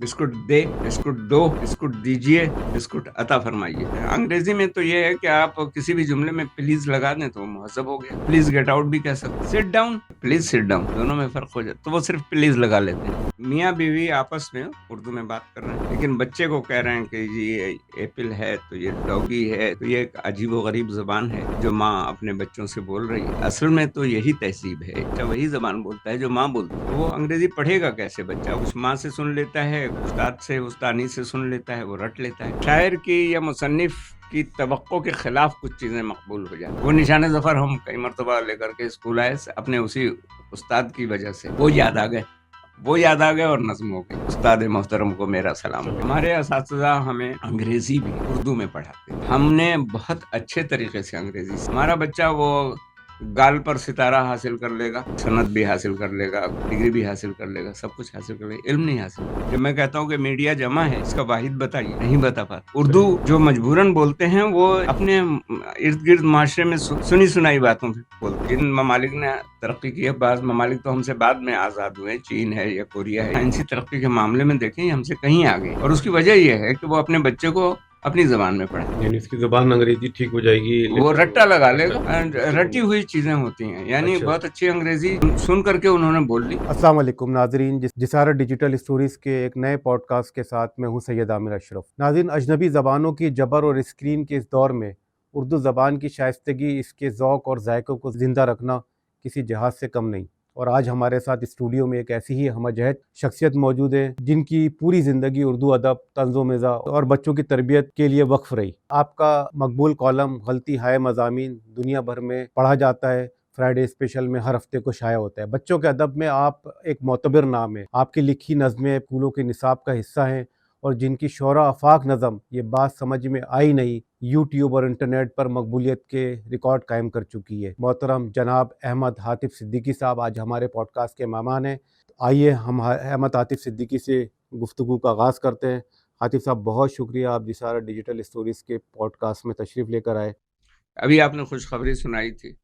Biscuit دے، biscuit دو، biscuit دیجیے، biscuit عطا فرمائیے۔ انگریزی میں تو یہ ہے کہ آپ کسی بھی جملے میں پلیز لگا دیں تو وہ مہذب ہو گیا۔ پلیز گیٹ آؤٹ بھی کہہ سکتے، sit down, please sit down, دونوں میں فرق ہو جاتا تو وہ صرف پلیز لگا لیتے ہیں۔ میاں بیوی آپس میں اردو میں بات کر رہے ہیں، لیکن بچے کو کہہ رہے ہیں کہ یہ ایپل ہے تو یہ ڈوگی ہے، تو یہ ایک عجیب و غریب زبان ہے جو ماں اپنے بچوں سے بول رہی ہے۔ اصل میں تو یہی تہذیب ہے، بچہ وہی زبان بولتا ہے جو ماں بولتی ہے۔ وہ انگریزی پڑھے گا کیسے بچہ؟ اس ماں سے سن لیتا ہے، استاد سے استانی سے سن لیتا ہے، وہ رٹ لیتا ہے۔ شاعر کی یا مصنف کی توقع کے خلاف کچھ چیزیں مقبول ہو جاتی۔ وہ نشان ظفر ہم کئی مرتبہ لے کر کے اسکول آئے اپنے اسی استاد کی وجہ سے، وہ یاد آ گئے اور نظم ہو گئی۔ استاد محترم کو میرا سلام۔ ہمارے اساتذہ ہمیں انگریزی بھی اردو میں پڑھاتے ہیں۔ ہم نے بہت اچھے طریقے سے انگریزی سے، ہمارا بچہ وہ گال پر ستارہ حاصل کر لے گا، سند بھی حاصل کر لے گا، ڈگری بھی حاصل کر لے گا، سب کچھ حاصل کر لے گا، علم نہیں حاصل۔ جب میں کہتا ہوں کہ میڈیا جمع ہے، اس کا واحد بتائیے، نہیں بتا پاتا۔ اردو جو مجبوراً بولتے ہیں وہ اپنے ارد گرد معاشرے میں سنی سنائی باتوں پہ بولتے ہیں۔ جن ممالک نے ترقی کی ہے، بعض ممالک تو ہم سے بعد میں آزاد ہوئے، چین ہے یا کوریا ہے، سائنسی ترقی کے معاملے میں دیکھیں یہ ہم سے کہیں آگے، اور اس کی وجہ یہ ہے کہ وہ اپنے بچے کو اپنی زبان میں پڑھیں۔ یعنی اس کی زبان انگریزی ٹھیک ہو جائے گی، وہ لیکن رٹا لگا لے گا، رٹی ہوئی چیزیں ہوتی ہیں، یعنی بہت اچھی انگریزی سن کر کے انہوں نے بول لی۔ السلام علیکم ناظرین، جسارت ڈیجیٹل اسٹوریز کے ایک نئے پوڈ کاسٹ کے ساتھ میں ہوں سید عامر اشرف۔ ناظرین، اجنبی زبانوں کی جبر اور اسکرین کے اس دور میں اردو زبان کی شائستگی، اس کے ذوق اور ذائقوں کو زندہ رکھنا کسی جہاز سے کم نہیں۔ اور آج ہمارے ساتھ اسٹوڈیو میں ایک ایسی ہی ہمہ جہت شخصیت موجود ہے جن کی پوری زندگی اردو ادب، طنز و مزاح اور بچوں کی تربیت کے لیے وقف رہی۔ آپ کا مقبول کالم غلطی ہائے مضامین دنیا بھر میں پڑھا جاتا ہے، فرائیڈے اسپیشل میں ہر ہفتے کو شائع ہوتا ہے۔ بچوں کے ادب میں آپ ایک معتبر نام ہیں۔ آپ کی لکھی نظمیں اسکولوں کے نصاب کا حصہ ہیں، اور جن کی شعرا آفاق نظم یہ بات سمجھ میں آئی نہیں یوٹیوب اور انٹرنیٹ پر مقبولیت کے ریکارڈ قائم کر چکی ہے۔ محترم جناب احمد عاطف صدیقی صاحب آج ہمارے پوڈ کاسٹ کے مہمان ہیں۔ آئیے ہم احمد عاطف صدیقی سے گفتگو کا آغاز کرتے ہیں۔ عاطف صاحب، بہت شکریہ، آپ جسارت ڈیجیٹل اسٹوریز کے پوڈ کاسٹ میں تشریف لے کر آئے۔ ابھی آپ نے خوشخبری سنائی تھی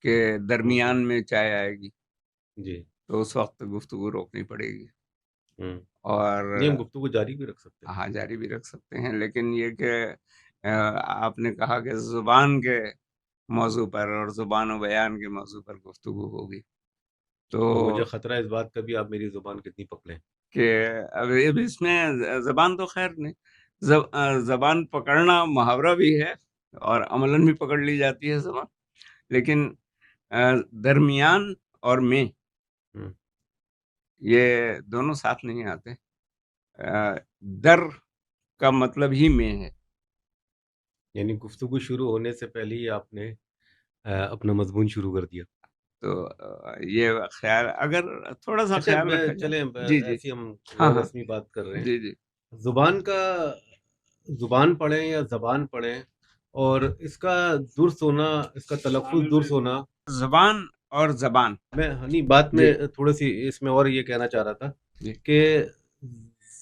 کہ درمیان میں چائے آئے گی، جی، تو اس وقت گفتگو روکنی پڑے گی، اور نہیں ہم گفتگو جاری بھی رکھ سکتے ہیں۔ ہاں جاری بھی رکھ سکتے ہیں، لیکن یہ کہ آپ نے کہا کہ زبان کے موضوع پر اور زبان و بیان کے موضوع پر گفتگو ہوگی، تو مجھے خطرہ اس بات کا بھی آپ میری زبان کتنی پکڑیں کہ اب اس میں زبان تو خیر نہیں، زبان پکڑنا محاورہ بھی ہے اور عملاً بھی پکڑ لی جاتی ہے زبان، لیکن درمیان اور میں یہ دونوں ساتھ نہیں آتے۔ در کا مطلب ہی میں ہے، یعنی گفتگو شروع ہونے سے پہلے ہی آپ نے اپنا مضمون شروع کر دیا۔ تو یہ خیال اگر تھوڑا سا خیال رکھا جائے۔ چلیں جی جی، ایسی ہم ہاں غیر ہاں، رسمی بات کر رہے ہیں۔ جی جی، زبان پڑھیں یا زبان پڑھیں، اور اس کا درست ہونا، اس کا تلفظ درست ہونا، زبان اور زبان، بات میں جی تھوڑی سی اس میں اور یہ کہنا چاہ رہا تھا جی، کہ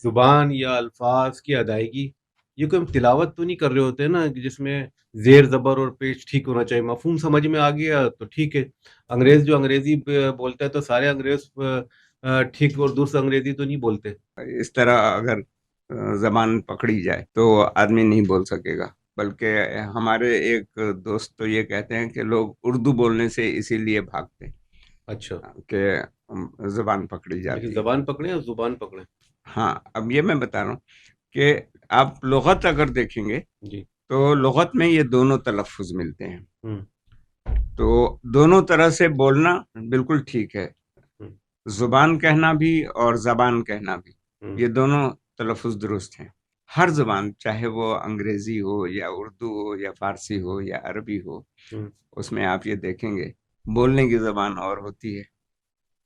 زبان یا الفاظ کی ادائیگی، یہ کوئی ہم تلاوت تو نہیں کر رہے ہوتے ہیں نا کہ جس میں زیر زبر اور پیش ٹھیک ہونا چاہیے، مفہوم سمجھ میں آ گیا تو ٹھیک ہے۔ انگریز جو انگریزی بولتا ہے تو سارے انگریز ٹھیک اور درست انگریزی تو نہیں بولتے۔ اس طرح اگر زبان پکڑی جائے تو آدمی نہیں بول سکے گا، بلکہ ہمارے ایک دوست تو یہ کہتے ہیں کہ لوگ اردو بولنے سے اسی لیے بھاگتے ہیں اچھا، کہ زبان پکڑی جاتی لیکن ہے۔ زبان پکڑیں یا زبان پکڑیں؟ ہاں، اب یہ میں بتا رہا ہوں کہ آپ لغت اگر دیکھیں گے جی، تو لغت میں یہ دونوں تلفظ ملتے ہیں، ہوں تو دونوں طرح سے بولنا بالکل ٹھیک ہے، ہوں زبان کہنا بھی اور زبان کہنا بھی، ہوں یہ دونوں تلفظ درست ہیں۔ ہر زبان، چاہے وہ انگریزی ہو یا اردو ہو یا فارسی ہو یا عربی ہو، ہوں اس میں آپ یہ دیکھیں گے بولنے کی زبان اور ہوتی ہے،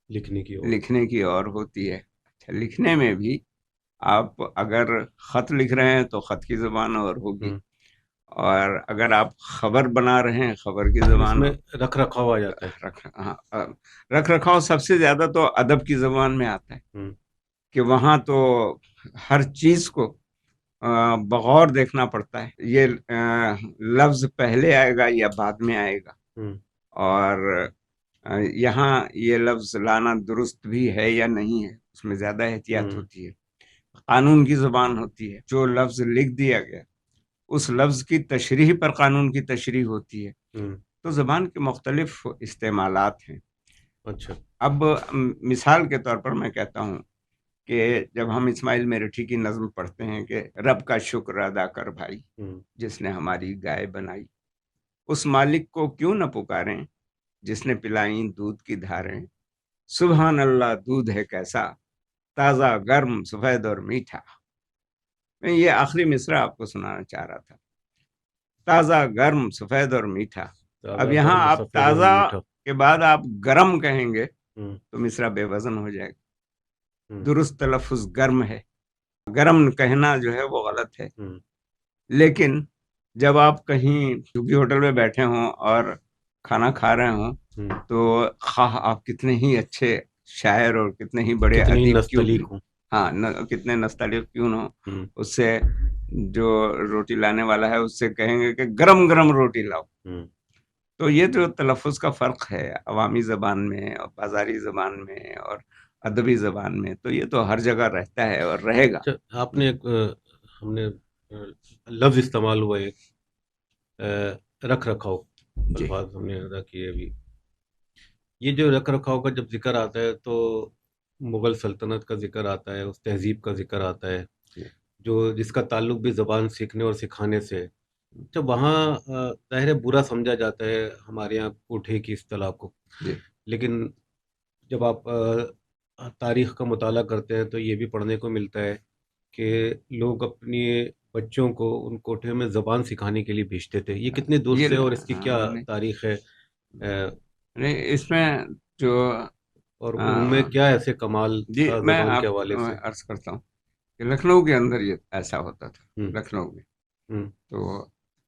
لکھنے کی اور لکھنے کی اور ہوتی ہے۔ اچھا، لکھنے میں بھی آپ اگر خط لکھ رہے ہیں تو خط کی زبان اور ہوگی، ہوں اور اگر آپ خبر بنا رہے ہیں خبر کی پھر اس زبان میں رکھ رکھاؤ آ جاتا ہے۔ رکھ رکھاؤ سب سے زیادہ تو ادب کی زبان میں آتا ہے، ہوں کہ وہاں تو ہر چیز کو بغور دیکھنا پڑتا ہے، یہ لفظ پہلے آئے گا یا بعد میں آئے گا، ہوں اور یہاں یہ لفظ لانا درست بھی ہے یا نہیں ہے، اس میں زیادہ احتیاط ہوں ہوتی ہے۔ قانون کی زبان ہوتی ہے. جو لفظ لکھ دیا گیا اس لفظ کی تشریح پر قانون کی تشریح ہوتی ہے. تو زبان کے مختلف استعمالات ہیں. اچھا. اب مثال کے طور پر میں کہتا ہوں کہ جب ہم اسماعیل میرٹھی کی نظم پڑھتے ہیں کہ رب کا شکر ادا کر بھائی جس نے ہماری گائے بنائی، اس مالک کو کیوں نہ پکاریں جس نے پلائیں دودھ کی دھاریں، سبحان اللہ دودھ ہے کیسا تازہ گرم سفید اور میٹھا. میں یہ آخری مصرع آپ کو سنانا چاہ رہا تھا، تازہ گرم سفید اور میٹھا. اب یہاں آپ تازہ کے بعد آپ گرم کہیں گے تو مصرع بے وزن ہو جائے گا. درست تلفظ گرم ہے، گرم کہنا جو ہے وہ غلط ہے. لیکن جب آپ کہیں جھگی ہوٹل میں بیٹھے ہوں اور کھانا کھا رہے ہوں تو خواہ آپ کتنے ہی اچھے شاعر اور کتنے ہی بڑے ادیب کیوں ہوں، کتنے نستعلیق کیوں نہ ہو، اس سے جو روٹی لانے والا ہے اس سے کہیں گے کہ گرم گرم روٹی لاؤ. تو یہ جو تلفظ کا فرق ہے عوامی زبان میں اور بازاری زبان میں اور ادبی زبان میں، تو یہ تو ہر جگہ رہتا ہے اور رہے گا. آپ نے ہم نے لفظ استعمال ہوا ہے رکھ رکھاؤ، الفاظ ہم نے ادا کیے ابھی. یہ جو رکھ رکھاؤ کا جب ذکر آتا ہے تو مغل سلطنت کا ذکر آتا ہے، اس تہذیب کا ذکر آتا ہے جو جس کا تعلق بھی زبان سیکھنے اور سکھانے سے ہے. جب وہاں ظاہر برا سمجھا جاتا ہے ہمارے یہاں کوٹھے کی اصطلاح کو، لیکن جب آپ تاریخ کا مطالعہ کرتے ہیں تو یہ بھی پڑھنے کو ملتا ہے کہ لوگ اپنی بچوں کو ان کوٹھے میں زبان سکھانے کے لیے بھیجتے تھے. یہ کتنے دور سے اور اس کی کیا تاریخ ہے؟ اس میں جو اور ان میں کیا ایسے کمال تھا زبان کے حوالے سے؟ عرض کرتا ہوں کہ لکھنؤ کے اندر یہ ایسا ہوتا تھا. لکھنؤ میں تو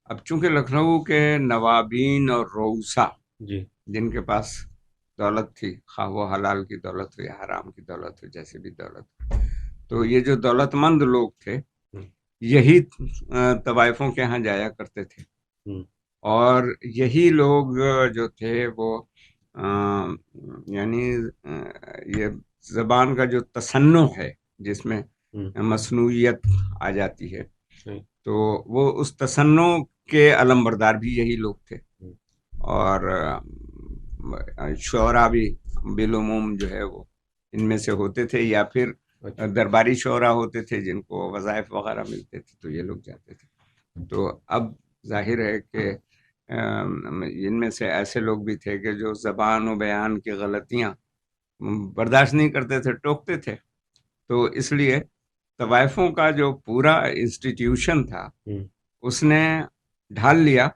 اب چونکہ لکھنؤ کے نوابین اور رؤسا جن کے پاس دولت تھی، خواہ وہ حلال کی دولت ہو یا حرام کی دولت ہو، جیسے بھی دولت، تو یہ جو دولت مند لوگ تھے یہی طوائفوں کے ہاں جایا کرتے تھے. اور یہی لوگ جو تھے وہ یعنی یہ زبان کا جو تصنع ہے جس میں مصنوعیت آ جاتی ہے، تو وہ اس تصنع کے علمبردار بھی یہی لوگ تھے. اور شعراء بھی بالعموم جو ہے وہ ان میں سے ہوتے تھے، یا پھر درباری شعراء ہوتے تھے جن کو وظائف وغیرہ ملتے تھے تو یہ لوگ جاتے تھے. تو اب ظاہر ہے کہ ان میں سے ایسے لوگ بھی تھے کہ جو زبان و بیان کی غلطیاں برداشت نہیں کرتے تھے، ٹوکتے تھے. تو اس لیے طوائفوں کا جو پورا انسٹیٹیوشن تھا اس نے ڈھال لیا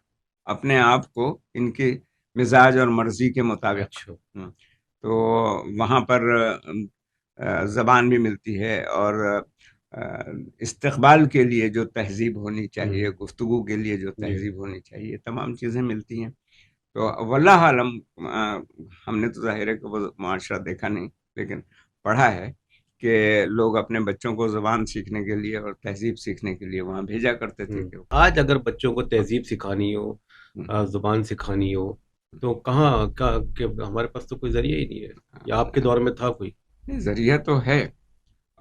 اپنے آپ کو ان کی مزاج اور مرضی کے مطابق. تو وہاں پر زبان بھی ملتی ہے اور استقبال کے لیے جو تہذیب ہونی چاہیے، گفتگو کے لیے جو تہذیب ہونی چاہیے، تمام چیزیں ملتی ہیں. تو واللہ عالم ہم نے تو ظاہر ہے کہ وہ معاشرہ دیکھا نہیں، لیکن پڑھا ہے کہ لوگ اپنے بچوں کو زبان سیکھنے کے لیے اور تہذیب سیکھنے کے لیے وہاں بھیجا کرتے تھے. آج اگر بچوں کو تہذیب سکھانی ہو، زبان سکھانی ہو تو کہاں کہ ہمارے پاس تو کوئی ذریعہ ہی نہیں ہے، یا آپ کے دور میں تھا کوئی؟ ذریعہ تو ہے،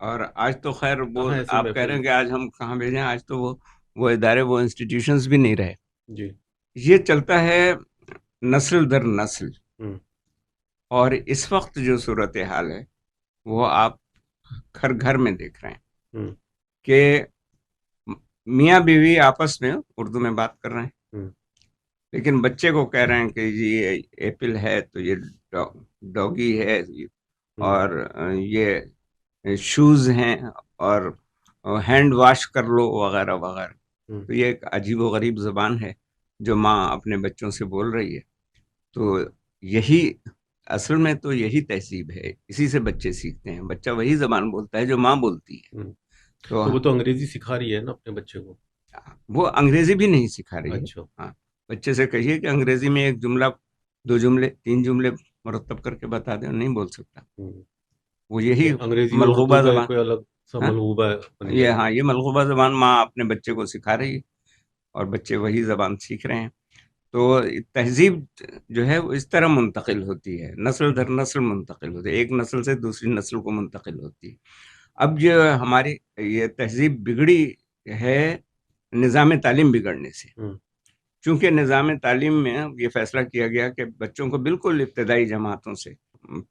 اور آج تو خیر وہ آپ کہہ رہے ہیں کہ آج ہم کہاں بھیجیں، آج تو وہ ادارے، وہ انسٹیٹیوشنز بھی نہیں رہے. یہ چلتا ہے نسل در نسل. اور اس وقت جو صورتحال ہے وہ آپ گھر گھر میں دیکھ رہے ہیں کہ میاں بیوی آپس میں اردو میں بات کر رہے ہیں، لیکن بچے کو کہہ رہے ہیں کہ یہ ایپل ہے تو یہ ڈوگی ہے، اور یہ شوز ہیں، اور ہینڈ واش کر لو وغیرہ وغیرہ. تو یہ ایک عجیب و غریب زبان ہے جو ماں اپنے بچوں سے بول رہی ہے. تو یہی اصل میں تو یہی تہذیب ہے، اسی سے بچے سیکھتے ہیں. بچہ وہی زبان بولتا ہے جو ماں بولتی ہے. تو وہ تو انگریزی سکھا رہی ہے نا اپنے بچے کو؟ وہ انگریزی بھی نہیں سکھا رہی ہے. ہاں، بچے سے کہیے کہ انگریزی میں ایک جملہ، 2 جملے، 3 جملے مرتب کر کے بتا دیں، نہیں بول سکتا. وہ یہی ملغوبہ زبان، کوئی الگ سا ملغوبہ ہے. یہ ملغوبہ زبان ماں اپنے بچے کو سکھا رہی ہے اور بچے وہی زبان سیکھ رہے ہیں. تو تہذیب جو ہے وہ اس طرح منتقل ہوتی ہے، نسل در نسل منتقل ہوتی ہے، ایک نسل سے دوسری نسل کو منتقل ہوتی ہے. اب جو ہماری یہ تہذیب بگڑی ہے نظام تعلیم بگڑنے سے، چونکہ نظام تعلیم میں یہ فیصلہ کیا گیا کہ بچوں کو بالکل ابتدائی جماعتوں سے،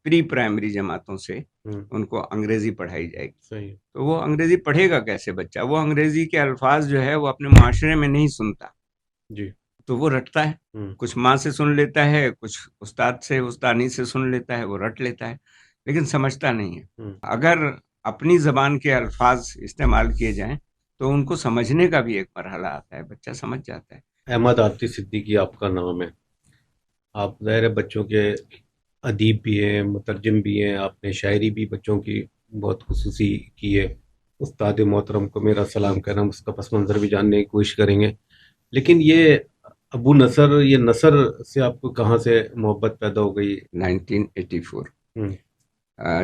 پری پرائمری جماعتوں سے ان کو انگریزی پڑھائی جائے گی. صحیح. تو وہ انگریزی پڑھے گا کیسے بچہ؟ وہ انگریزی کے الفاظ جو ہے وہ اپنے معاشرے میں نہیں سنتا، جی. تو وہ رٹتا ہے، کچھ ماں سے سن لیتا ہے، کچھ استاد سے استانی سے سن لیتا ہے، وہ رٹ لیتا ہے لیکن سمجھتا نہیں ہے. اگر اپنی زبان کے الفاظ استعمال کیے جائیں تو ان کو سمجھنے کا بھی ایک مرحلہ آتا ہے، بچہ سمجھ جاتا ہے. احمد عاطف صدیقی آپ کا نام ہے، آپ ظاہر ہے بچوں کے ادیب بھی ہیں، مترجم بھی ہیں، آپ نے شاعری بھی بچوں کی بہت خصوصی کی ہے. استاد محترم کو میرا سلام کہنا، اس کا پس منظر بھی جاننے کی کوشش کریں گے. لیکن یہ ابو نصر، یہ نثر سے آپ کو کہاں سے محبت پیدا ہو گئی؟ 1984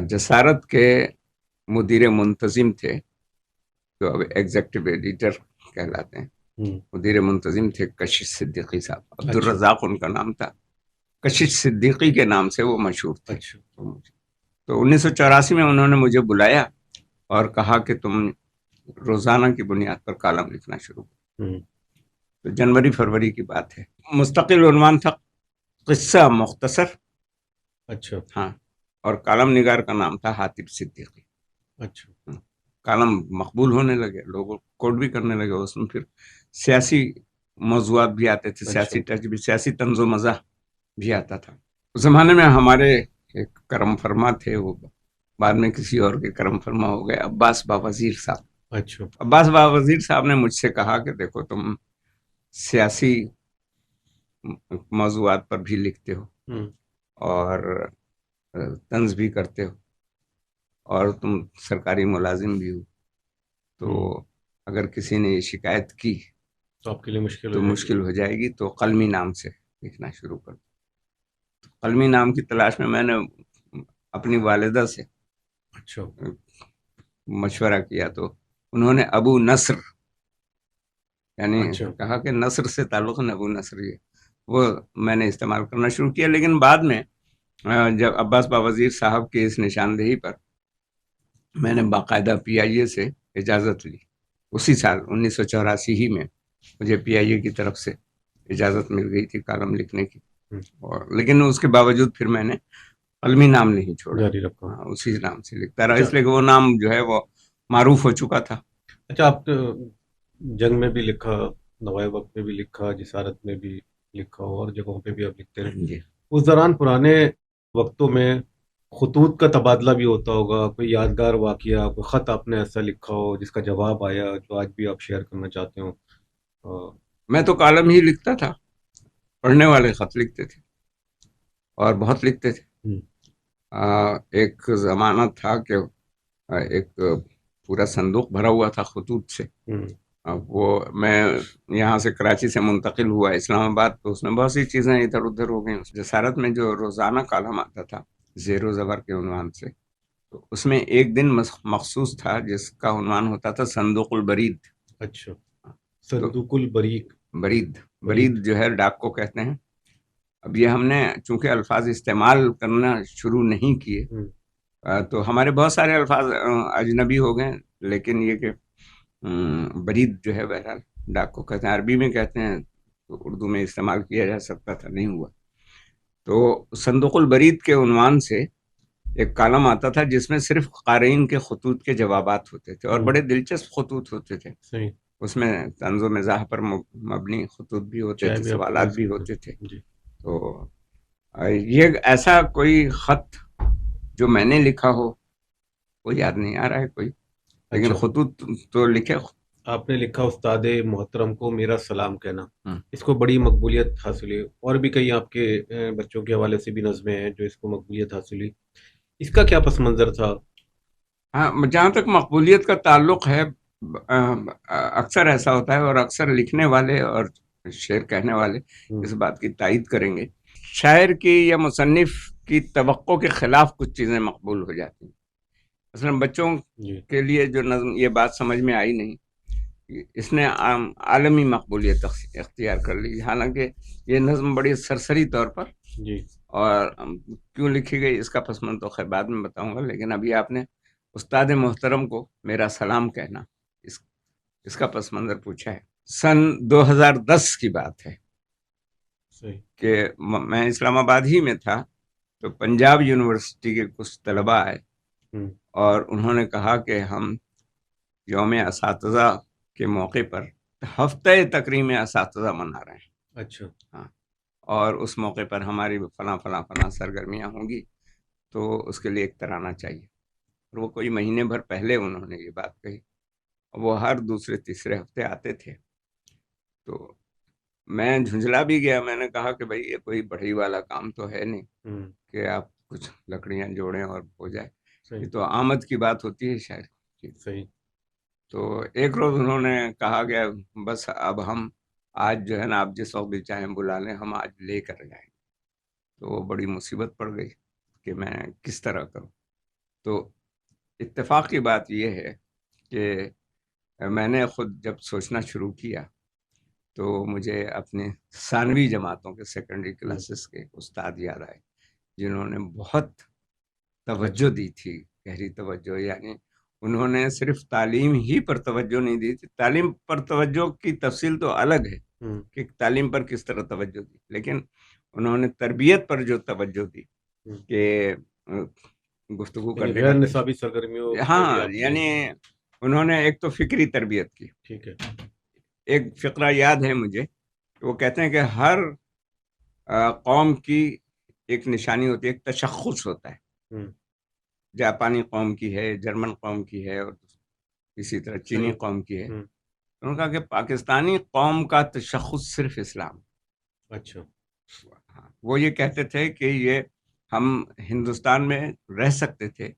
جسارت کے مدیر منتظم تھے، جو اب ایگزیکٹو ایڈیٹر کہلاتے ہیں. مدیر منتظم تھے کشش صدیقی صاحب، عبدالرزاق ان کا نام تھا، کشش صدیقی کے نام سے وہ مشہور تھے. تو 1984 میں انہوں نے مجھے بلایا اور کہا کہ تم روزانہ کی بنیاد پر کالم لکھنا شروع کرو. تو جنوری فروری کی بات ہے. مستقل عنوان تھا قصہ مختصر. اچھا. ہاں. اور کالم نگار کا نام تھا حاتب صدیقی. اچھا. کالم مقبول ہونے لگے، لوگ کوٹ بھی کرنے لگے. اس میں پھر سیاسی موضوعات بھی آتے تھے، سیاسی ٹچ بھی، سیاسی طنز و مزاح بھی آتا تھا. اس زمانے میں ہمارے ایک کرم فرما تھے، وہ بعد میں کسی اور کے کرم فرما ہو گئے، عباس باوزیر صاحب. اچھا. عباس باوزیر صاحب نے مجھ سے کہا کہ دیکھو تم سیاسی موضوعات پر بھی لکھتے ہو اور طنز بھی کرتے ہو اور تم سرکاری ملازم بھی ہو، تو اگر کسی نے یہ شکایت کی تو آپ کے لیے مشکل ہو جائے گی، تو قلمی نام سے لکھنا شروع کر. قلمی نام کی تلاش میں نے اپنی والدہ سے مشورہ کیا، تو انہوں نے ابو نصر یعنی کہا کہ نصر سے تعلق ہے، ابو نصر، یہ وہ میں نے استعمال کرنا شروع کیا. لیکن بعد میں جب عباس باوزیر صاحب کی اس نشاندہی پر میں نے باقاعدہ PIA سے اجازت لی. اسی سال 1984 ہی میں مجھے PIA کی طرف سے اجازت مل گئی تھی کالم لکھنے کی. لیکن اس کے باوجود پھر میں نے قلمی نام نہیں چھوڑا، جاری رکھا، اسی نام سے لکھتا رہا، اس لیے کہ وہ نام جو ہے وہ معروف ہو چکا تھا. اچھا، آپ جنگ میں بھی لکھا، نوائے وقت میں بھی لکھا، جسارت میں بھی لکھا، اور جگہوں پہ بھی آپ لکھتے رہے. جی. اس دوران پرانے وقتوں میں خطوط کا تبادلہ بھی ہوتا ہوگا، کوئی یادگار واقعہ، کوئی خط آپ نے ایسا لکھا ہو جس کا جواب آیا جو آج بھی آپ شیئر کرنا چاہتے ہو؟ میں تو کالم ہی لکھتا تھا، پڑھنے والے خط لکھتے تھے اور بہت لکھتے تھے. ایک زمانہ تھا کہ ایک پورا صندوق بھرا ہوا تھا خطوط سے. وہ میں یہاں سے کراچی سے منتقل ہوا اسلام آباد، تو اس میں بہت سی چیزیں ادھر ادھر ہو گئیں. جسارت میں جو روزانہ کالم آتا تھا زیر و زبر کے عنوان سے، تو اس میں ایک دن مخصوص تھا جس کا عنوان ہوتا تھا صندوق البرید. اچھا. صندوق البریق، برید جو ہے ڈاک کو کہتے ہیں. اب یہ ہم نے چونکہ الفاظ استعمال کرنا شروع نہیں کیے تو ہمارے بہت سارے الفاظ اجنبی ہو گئے. لیکن یہ کہ برید جو ہے بہرحال ڈاک کو کہتے ہیں، عربی میں کہتے ہیں، تو اردو میں استعمال کیا جا سکتا تھا، نہیں ہوا. تو صندوق البرید کے عنوان سے ایک کالم آتا تھا جس میں صرف قارئین کے خطوط کے جوابات ہوتے تھے، اور بڑے دلچسپ خطوط ہوتے تھے. اس میں طنز و مزاح پر مبنی خطوط بھی ہوتے تھے، سوالات بھی ہوتے تھے. تو یہ ایسا کوئی خط جو میں نے لکھا ہو وہ یاد نہیں آ رہا ہے کوئی، لیکن خطوط تو لکھے. آپ نے لکھا استاد محترم کو میرا سلام کہنا، اس کو بڑی مقبولیت حاصل ہوئی، اور بھی کئی آپ کے بچوں کے حوالے سے بھی نظمیں ہیں جو اس کو مقبولیت حاصل ہوئی. اس کا کیا پس منظر تھا؟ ہاں، جہاں تک مقبولیت کا تعلق ہے، اکثر ایسا ہوتا ہے، اور اکثر لکھنے والے اور شعر کہنے والے اس بات کی تائید کریں گے، شاعر کی یا مصنف کی توقع کے خلاف کچھ چیزیں مقبول ہو جاتی ہیں. مثلا بچوں کے لیے جو نظم یہ بات سمجھ میں آئی نہیں، اس نے عالمی مقبولیت اختیار کر لی، حالانکہ یہ نظم بڑی سرسری طور پر اور کیوں لکھی گئی اس کا پس منظر تو خیر بعد میں بتاؤں گا. لیکن ابھی آپ نے استاد محترم کو میرا سلام کہنا، اس کا پس منظر پوچھا ہے۔ سن 2010 کی بات ہے صحیح۔ کہ میں اسلام آباد ہی میں تھا، تو پنجاب یونیورسٹی کے کچھ طلباء آئے اور انہوں نے کہا کہ ہم یوم اساتذہ کے موقع پر ہفتہ تکریم اساتذہ منا رہے ہیں، اچھا، ہاں، اور اس موقع پر ہماری فلاں فلاں فلاں سرگرمیاں ہوں گی، تو اس کے لیے ایک ترانہ چاہیے۔ اور وہ کوئی مہینے بھر پہلے انہوں نے یہ بات کہی، وہ ہر دوسرے تیسرے ہفتے آتے تھے۔ تو میں جھنجھلا بھی گیا، میں نے کہا کہ بھائی یہ کوئی بڑھئی والا کام تو ہے نہیں کہ آپ کچھ لکڑیاں جوڑیں اور ہو جائے، یہ تو آمد کی بات ہوتی ہے شاعر کی۔ صحیح۔ تو ایک روز انہوں نے کہا کہ بس اب ہم آج جو ہے نا، آپ جس وقت بھی چاہیں بلا لیں، ہم آج لے کر جائیں۔ تو وہ بڑی مصیبت پڑ گئی کہ میں کس طرح کروں۔ تو اتفاق کی بات یہ ہے کہ میں نے خود جب سوچنا شروع کیا تو مجھے اپنے ثانوی جماعتوں کے سیکنڈری کلاسز کے استاد یاد آئے، جنہوں نے بہت توجہ دی تھی، گہری توجہ۔ یعنی انہوں نے صرف تعلیم ہی پر توجہ نہیں دی تھی، تعلیم پر توجہ کی تفصیل تو الگ ہے کہ تعلیم پر کس طرح توجہ دی، لیکن انہوں نے تربیت پر جو توجہ دی کہ گفتگو کرنے غیر نصابی سرگرمیوں، ہاں، یعنی انہوں نے ایک تو فکری تربیت کی۔ ٹھیک ہے۔ ایک فقرہ یاد ہے مجھے، وہ کہتے ہیں کہ ہر قوم کی ایک نشانی ہوتی ہے، ایک تشخص ہوتا ہے۔ جاپانی قوم کی ہے، جرمن قوم کی ہے، اور اسی طرح چینی قوم کی ہے۔ انہوں نے کہا کہ پاکستانی قوم کا تشخص صرف اسلام۔ اچھا، وہ یہ کہتے تھے کہ یہ ہم ہندوستان میں رہ سکتے تھے،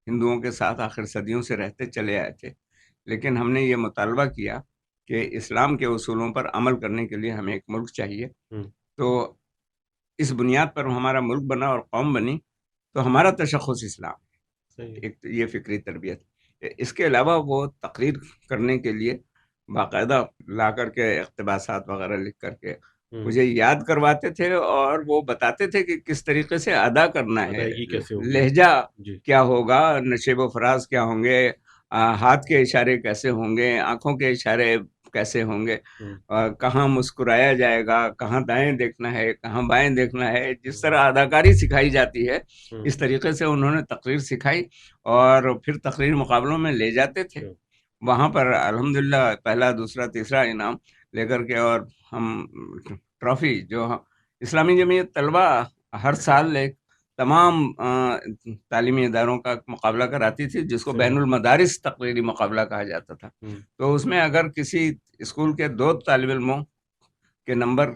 ہندوؤں کے ساتھ آخر صدیوں سے رہتے چلے آئے تھے، لیکن ہم نے یہ مطالبہ کیا کہ اسلام کے اصولوں پر عمل کرنے کے لیے ہمیں ایک ملک چاہیے۔ تو اس بنیاد پر ہمارا ملک بنا اور قوم بنی، تو ہمارا تشخص اسلام ہے۔ ایک یہ فکری تربیت۔ اس کے علاوہ وہ تقریر کرنے کے لیے باقاعدہ لا کر کے اقتباسات وغیرہ لکھ کر کے مجھے یاد کرواتے تھے، اور وہ بتاتے تھے کہ کس طریقے سے ادا کرنا ہے، لہجہ کیا ہوگا، نشیب و فراز کیا ہوں گے، ہاتھ کے اشارے کیسے ہوں گے، آنکھوں کے اشارے کیسے ہوں گے، کہاں مسکرایا جائے گا، کہاں دائیں دیکھنا ہے، کہاں بائیں دیکھنا ہے۔ جس طرح اداکاری سکھائی جاتی ہے، اس طریقے سے انہوں نے تقریر سکھائی، اور پھر تقریر مقابلوں میں لے جاتے تھے۔ وہاں پر الحمدللہ پہلا، دوسرا، تیسرا انعام لے کر کے، اور ہم ٹرافی جو اسلامی جمعیت طلبہ ہر سال ایک تمام تعلیمی اداروں کا مقابلہ کراتی تھی، جس کو بین المدارس تقریری مقابلہ کہا جاتا تھا۔ تو اس میں اگر کسی اسکول کے 2 طالب علموں کے نمبر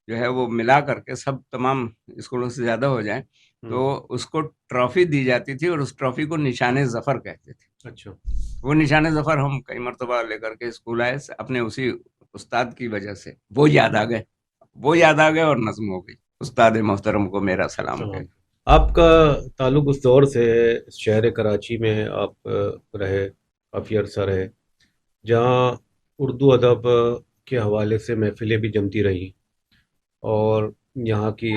جو ہے وہ ملا کر کے سب تمام اسکولوں سے زیادہ ہو جائیں تو اس کو ٹرافی دی جاتی تھی، اور اس ٹرافی کو نشان ظفر کہتے تھے۔ اچھا، وہ نشان ظفر ہم کئی مرتبہ لے کر کے اسکول آئے اپنے اسی استاد کی وجہ سے۔ وہ یاد آ گئے اور نظم ہو گئی۔ استاد محترم کو میرا سلام ہے۔ آپ کا تعلق اس دور سے ہے، شہر کراچی میں آپ رہے، کافی عرصہ رہے، جہاں اردو ادب کے حوالے سے محفلیں بھی جمتی رہی، اور یہاں کی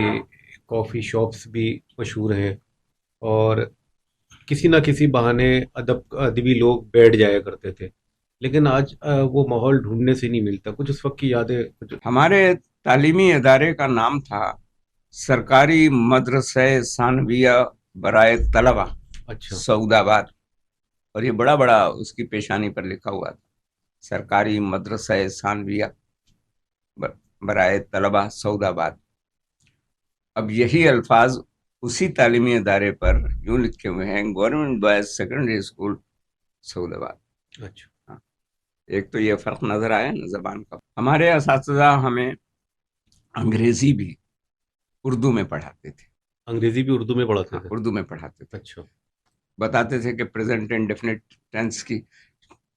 کافی شاپس بھی مشہور ہیں، اور کسی نہ کسی بہانے ادبی لوگ بیٹھ جایا کرتے تھے، لیکن آج وہ ماحول ڈھونڈنے سے نہیں ملتا۔ کچھ اس وقت کی یادیں؟ ہمارے تعلیمی ادارے کا نام تھا سرکاری مدرسہ ثانویہ برائے طلبہ، اچھا، سعود آباد، اور یہ بڑا بڑا اس کی پیشانی پر لکھا ہوا تھا، سرکاری مدرسہ ثانویہ برائے طلبہ سعود آباد۔ اب یہی الفاظ اسی تعلیمی ادارے پر یوں لکھے ہوئے ہیں، گورنمنٹ بوائز سیکنڈری اسکول سعود آباد۔ اچھا، ایک تو یہ فرق نظر آیا نا زبان کا۔ ہمارے اساتذہ ہمیں انگریزی بھی اردو میں پڑھاتے تھے۔ انگریزی بھی اردو میں پڑھاتے تھے؟ اردو میں پڑھاتے تھے۔ اچھا، بتاتے تھے کہ پریزنٹ انڈیفینٹ ٹینس کی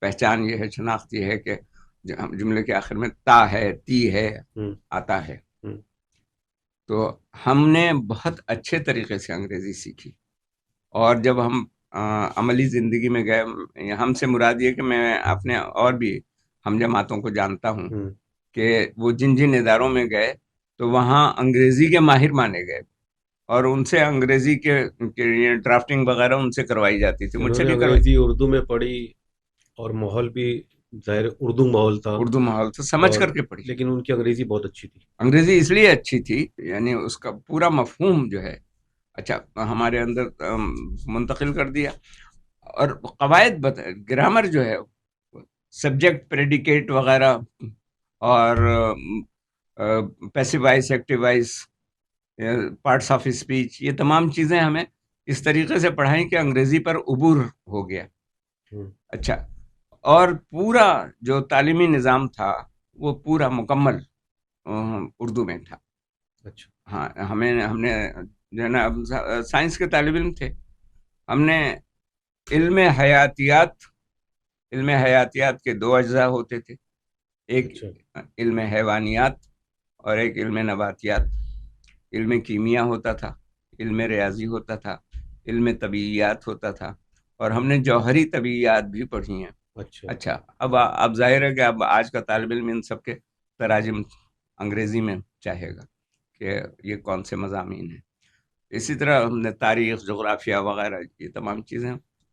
پہچان یہ ہے، شناخت یہ ہے کہ جملے کے آخر میں تا ہے، تی ہے، آتا ہے۔ تو ہم نے بہت اچھے طریقے سے انگریزی سیکھی، اور جب ہم عملی زندگی میں گئے، ہم سے مراد یہ کہ میں اپنے اور بھی ہم جماعتوں کو جانتا ہوں کہ وہ جن اداروں میں گئے تو وہاں انگریزی کے ماہر مانے گئے، اور ان سے انگریزی کے ڈرافٹنگ وغیرہ ان سے کروائی جاتی تھی، مجھ سے انہوں نے بھی کروائی. انگریزی اردو میں پڑھی اور ماحول بھی ظاہر اردو ماحول تھا، اردو ماحول سے سمجھ اور کر کے پڑھی. لیکن ان کی انگریزی بہت اچھی تھی. انگریزی اس لیے اچھی تھی، یعنی اس کا پورا مفہوم جو ہے اچھا ہمارے اندر منتقل کر دیا. اور قواعد گرامر جو ہے، سبجیکٹ پریڈیکیٹ وغیرہ، اور passive voice active voice, parts of speech, یہ تمام چیزیں ہمیں اس طریقے سے پڑھائیں کہ انگریزی پر عبور ہو گیا. اچھا، اور پورا جو تعلیمی نظام تھا وہ پورا مکمل اردو میں تھا. اچھا. ہاں، ہم نے جو ہے نا، اب سائنس کے طالب علم تھے، ہم نے علم حیاتیات کے 2 اجزاء ہوتے تھے، ایک اچھا. علم حیوانیات اور ایک علم نباتیات. علم کیمیا ہوتا تھا، علم ریاضی ہوتا تھا، علم طبیعیات ہوتا تھا، اور ہم نے جوہری طبیعیات بھی پڑھی ہیں. اچھا. اچھا، اب ظاہر ہے کہ اب آج کا طالب علم ان سب کے تراجم انگریزی میں چاہے گا کہ یہ کون سے مضامین ہیں. اسی طرح ہم نے تاریخ، جغرافیہ وغیرہ، یہ تمام چیزیں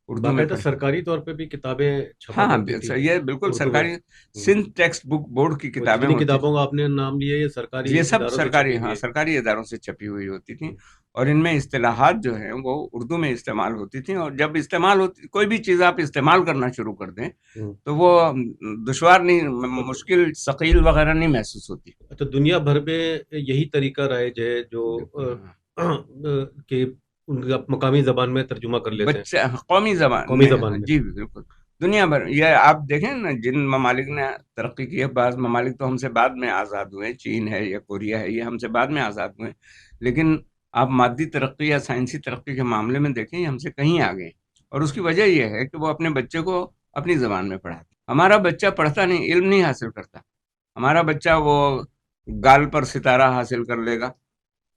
اردو میں باقاعدہ پڑھی. سرکاری طور پہ بھی کتابیں چھپا ہاں کرتی تھی یہ بالکل اردو میں. سرکاری سندھ ٹیکسٹ بک بورڈ کی وہ کتابیں جتنی ہوتی کتابوں کا آپ نے نام لیا یہ سرکاری یہ سب اداروں سے سرکاری، چھپی ہاں ہوئی سرکاری اداروں سے چھپی ہوئی ہوتی تھیں، ہے. اور ان میں اصطلاحات جو ہیں وہ اردو میں استعمال ہوتی تھیں. اور جب استعمال ہوتی، کوئی بھی چیز آپ استعمال کرنا شروع کر دیں تو وہ دشوار نہیں، مشکل، ثقیل وغیرہ نہیں محسوس ہوتی. اچھا، دنیا بھر میں یہی طریقہ رائج ہے جو کہ ان کا مقامی زبان میں ترجمہ کر لیتے ہیں. بچہ قومی زبان قومی میں، زبان میں. جی بالکل. دنیا بھر یہ آپ دیکھیں نا، جن ممالک نے ترقی کی ہے، بعض ممالک تو ہم سے بعد میں آزاد ہوئے، چین ہے یا کوریا ہے، یہ ہم سے بعد میں آزاد ہوئے، لیکن آپ مادی ترقی یا سائنسی ترقی کے معاملے میں دیکھیں، یہ ہم سے کہیں آگے. اور اس کی وجہ یہ ہے کہ وہ اپنے بچے کو اپنی زبان میں پڑھاتے. ہمارا بچہ پڑھتا نہیں، علم نہیں حاصل کرتا. ہمارا بچہ وہ گال پر ستارہ حاصل کر لے گا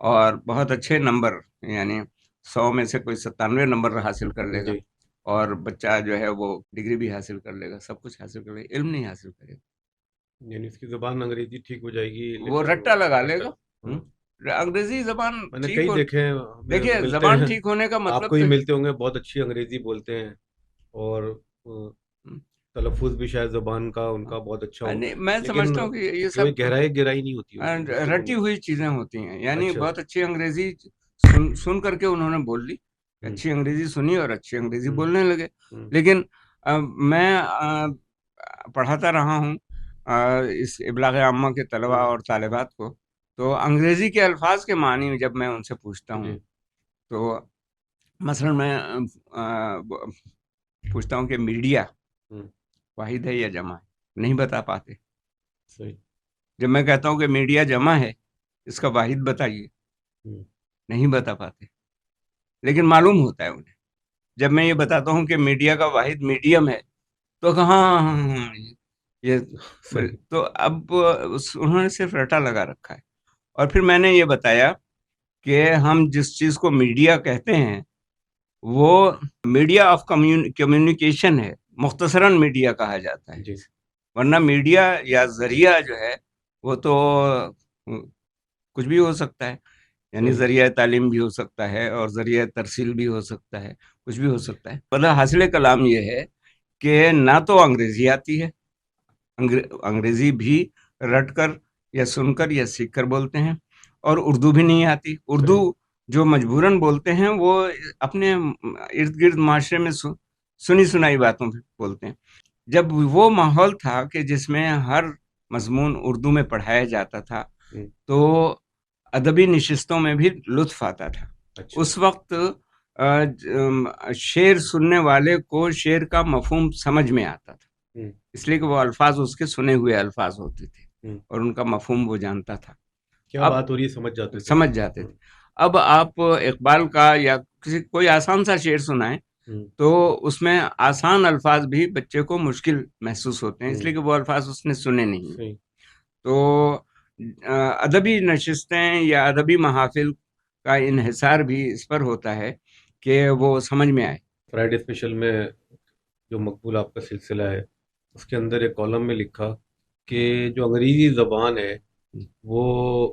اور بہت اچھے نمبر، یعنی 100 میں سے کوئی 97 نمبر حاصل کر لے گا، جی. اور بچہ جو ہے وہ ڈگری بھی حاصل کر لے گا، سب کچھ حاصل کر لے گا، علم نہیں حاصل کرے گا. یعنی اس کی زبان انگریزی ٹھیک ہو جائے گی وہ لیکن رٹا لگا لے گا. ہاں. انگریزی زبان میں نے ٹھیک کئی ہو، دیکھے ہیں، ہمیں دیکھیے ملتے زبان ہیں، ٹھیک ہونے کا آپ مطلب کو ہی تو ملتے ہوں گے، بہت اچھی انگریزی بولتے ہیں اور تلفظ بھی شاید زبان کا ان کا بہت اچھا ہو، نہیں، میں لیکن سمجھتا ہوں کہ یہ جو سب گہرائی نہیں ہوتی ان کی گفتگو رٹی میں. ہوئی چیزیں ہوتی ہیں. یعنی اچھا. بہت اچھی انگریزی سن کر کے انہوں نے بول لی، اچھی انگریزی سنی اور اچھی انگریزی بولنے لگے. لیکن میں پڑھاتا رہا ہوں اس ابلاغ عامہ کے طلباء اور طالبات کو، تو انگریزی کے الفاظ کے معنی جب میں ان سے پوچھتا ہوں تو مثلا میں پوچھتا ہوں کہ میڈیا واحد ہے یا جمع ہے، نہیں بتا پاتے. صحیح. جب میں کہتا ہوں کہ میڈیا جمع ہے، اس کا واحد بتائیے، نہیں بتا پاتے، لیکن معلوم ہوتا ہے انہیں. جب میں یہ بتاتا ہوں کہ میڈیا کا واحد میڈیم ہے تو کہاں یہ تو اب انہوں نے صرف رٹا لگا رکھا ہے. اور پھر میں نے یہ بتایا کہ ہم جس چیز کو میڈیا کہتے ہیں وہ میڈیا آف کمیونیکیشن ہے، مختصراً میڈیا کہا جاتا ہے. ورنہ میڈیا یا ذریعہ جو ہے وہ تو کچھ بھی ہو سکتا ہے، یعنی ذریعہ تعلیم بھی ہو سکتا ہے اور ذریعہ ترسیل بھی ہو سکتا ہے، کچھ بھی ہو سکتا ہے. مطلب حاصل کلام یہ ہے کہ نہ تو انگریزی آتی ہے، انگریزی بھی رٹ کر یا سن کر یا سیکھ کر بولتے ہیں، اور اردو بھی نہیں آتی. اردو جو مجبوراً بولتے ہیں وہ اپنے ارد گرد معاشرے میں سنی سنائی باتوں پہ بولتے ہیں. جب وہ ماحول تھا کہ جس میں ہر مضمون اردو میں پڑھایا جاتا تھا تو ادبی نشستوں میں بھی لطف آتا تھا. اس وقت شعر سننے والے کو شعر کا مفہوم سمجھ میں آتا تھا، اس لیے کہ وہ الفاظ اس کے سنے ہوئے الفاظ ہوتے تھے اور ان کا مفہوم وہ جانتا تھا. کیا بات ہو رہی ہے سمجھ جاتے تھے. اب آپ اقبال کا یا کوئی آسان سا شعر سنائیں تو اس میں آسان الفاظ بھی بچے کو مشکل محسوس ہوتے ہیں، اس لیے کہ وہ الفاظ اس نے سنے نہیں. تو ادبی نشستیں یا ادبی محافل کا انحصار بھی اس پر ہوتا ہے کہ وہ سمجھ میں آئے. فرائیڈے اسپیشل میں جو مقبول آپ کا سلسلہ ہے اس کے اندر ایک کالم میں لکھا کہ جو انگریزی زبان ہے وہ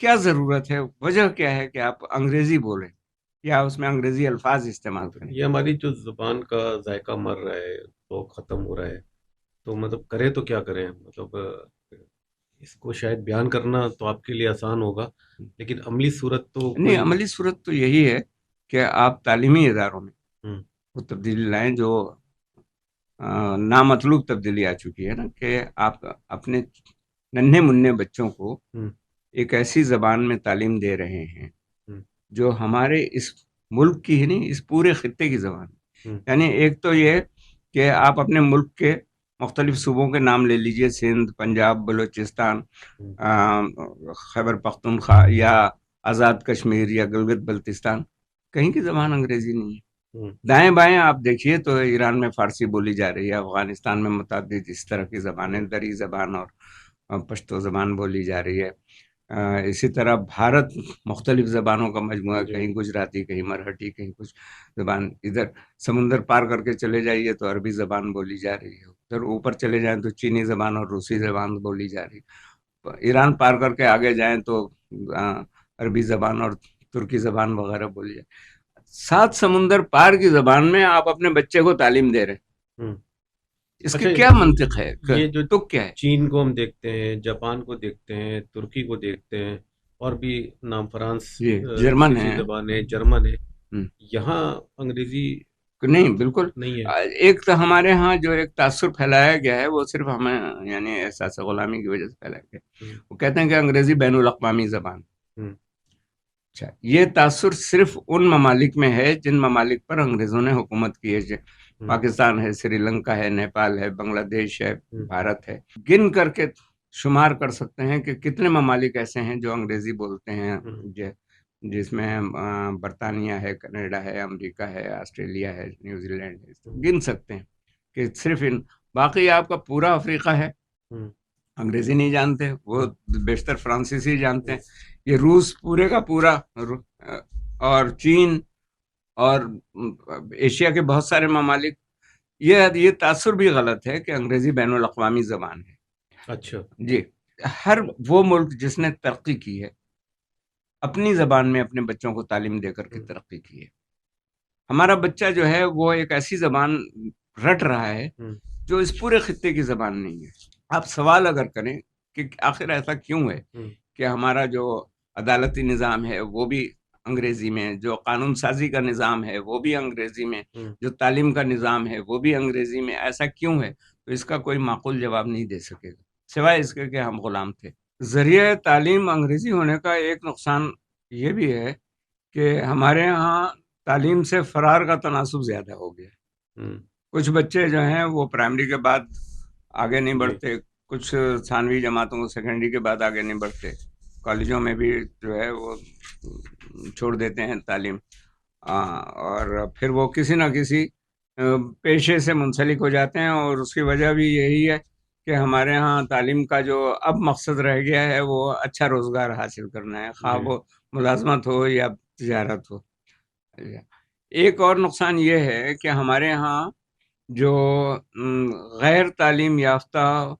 کیا ضرورت ہے, وجہ کیا ہے کہ آپ انگریزی بولیں یا اس میں انگریزی الفاظ استعمال کریں؟ یہ ہماری جو زبان کا ذائقہ مر رہا ہے تو ختم ہو رہا ہے، تو مطلب کرے تو کیا کریں؟ مطلب اس کو شاید بیان کرنا تو آپ کے لیے آسان ہوگا، لیکن عملی صورت تو نہیں, کوئی عملی صورت تو یہی ہے کہ آپ تعلیمی اداروں میں ہوں، وہ تبدیلی لائیں جو نامطلوب تبدیلی آ چکی ہے نا, کہ آپ اپنے ننھے منھے بچوں کو ہوں، ایک ایسی زبان میں تعلیم دے رہے ہیں ہوں، جو ہمارے اس ملک کی ہی نہیں, اس پورے خطے کی زبان ہے. ہوں، یعنی ایک تو یہ کہ آپ اپنے ملک کے مختلف صوبوں کے نام لے لیجئے, سندھ, پنجاب, بلوچستان, ہوں، خیبر پختونخوا یا آزاد کشمیر یا گلگت بلتستان, کہیں کی زبان انگریزی نہیں ہے. ہوں، دائیں بائیں آپ دیکھیے تو ایران میں فارسی بولی جا رہی ہے, افغانستان میں متعدد اس طرح کی زبانیں, دری زبان اور پشتو زبان بولی جا رہی ہے. اسی طرح بھارت مختلف زبانوں کا مجموعہ, جی، کہیں گجراتی, کہیں مرہٹی, کہیں کچھ زبان. ادھر سمندر پار کر کے چلے جائیے تو عربی زبان بولی جا رہی ہے, ادھر اوپر چلے جائیں تو چینی زبان اور روسی زبان بولی جا رہی ہے, ایران پار کر کے آگے جائیں تو عربی زبان اور ترکی زبان وغیرہ بولی جائے. 7 سمندر پار کی زبان میں آپ اپنے بچے کو تعلیم دے رہے ہیں, ہوں۔ اس اچھا، کی کیا منطق ہے, یہ جو تو کیا ہے؟ چین کو ہم دیکھتے ہیں، جاپان کو دیکھتے ہیں، ترکی کو دیکھتے ہیں، اور بھی نام فرانس جی, جرمن جیسی ہے. زبان ہے، جرمن ہے، ہم، یہاں انگریزی نہیں بالکل. نہیں ہے۔ ایک تو ہمارے ہاں جو ایک تاثر پھیلایا گیا ہے وہ صرف ہمیں یعنی احساس غلامی کی وجہ سے پھیلایا گیا. ہوں، وہ کہتے ہیں کہ انگریزی بین الاقوامی زبان. ہوں، اچھا, یہ تاثر صرف ان ممالک میں ہے جن ممالک پر انگریزوں نے حکومت کی ہے. ہوں، پاکستان ہے, سری لنکا ہے, نیپال ہے, بنگلہ دیش ہے, ہوں، بھارت ہے. گن کر کے شمار کر سکتے ہیں کہ کتنے ممالک ایسے ہیں جو انگریزی بولتے ہیں, ہوں، جس میں برطانیہ ہے, کینیڈا ہے, امریکہ ہے, آسٹریلیا ہے, نیوزی لینڈ ہے. ہوں، گن سکتے ہیں کہ صرف ان, باقی آپ کا پورا افریقہ ہے ہوں، انگریزی نہیں جانتے, وہ بیشتر فرانسیسی جانتے ہوں، ہیں. یہ روس پورے کا پورا, اور چین اور ایشیا کے بہت سارے ممالک. یہ تاثر بھی غلط ہے کہ انگریزی بین الاقوامی زبان ہے. اچھا، جی, ہر وہ ملک جس نے ترقی کی ہے اپنی زبان میں اپنے بچوں کو تعلیم دے کر کے ہوں، ترقی کی ہے. ہمارا بچہ جو ہے وہ ایک ایسی زبان رٹ رہا ہے ہوں، جو اس پورے خطے کی زبان نہیں ہے. آپ سوال اگر کریں کہ آخر ایسا کیوں ہے ہوں، کہ ہمارا جو عدالتی نظام ہے وہ بھی انگریزی میں, جو قانون سازی کا نظام ہے وہ بھی انگریزی میں, ہوں، جو تعلیم کا نظام ہے وہ بھی انگریزی میں, ایسا کیوں ہے؟ تو اس کا کوئی معقول جواب نہیں دے سکے گا سوائے اس کے کہ ہم غلام تھے. ذریعہ تعلیم انگریزی ہونے کا ایک نقصان یہ بھی ہے کہ ہمارے ہاں تعلیم سے فرار کا تناسب زیادہ ہو گیا. ہوں، کچھ بچے جو ہیں وہ پرائمری کے بعد آگے نہیں جی، بڑھتے, کچھ ثانوی جماعتوں کو سیکنڈری کے بعد آگے نہیں بڑھتے, کالجوں میں بھی جو ہے وہ چھوڑ دیتے ہیں تعلیم, اور پھر وہ کسی نہ کسی پیشے سے منسلک ہو جاتے ہیں. اور اس کی وجہ بھی یہی ہے کہ ہمارے ہاں تعلیم کا جو اب مقصد رہ گیا ہے وہ اچھا روزگار حاصل کرنا ہے, خواہ جی، وہ ملازمت ہو یا تجارت ہو. ایک اور نقصان یہ ہے کہ ہمارے ہاں جو غیر تعلیم یافتہ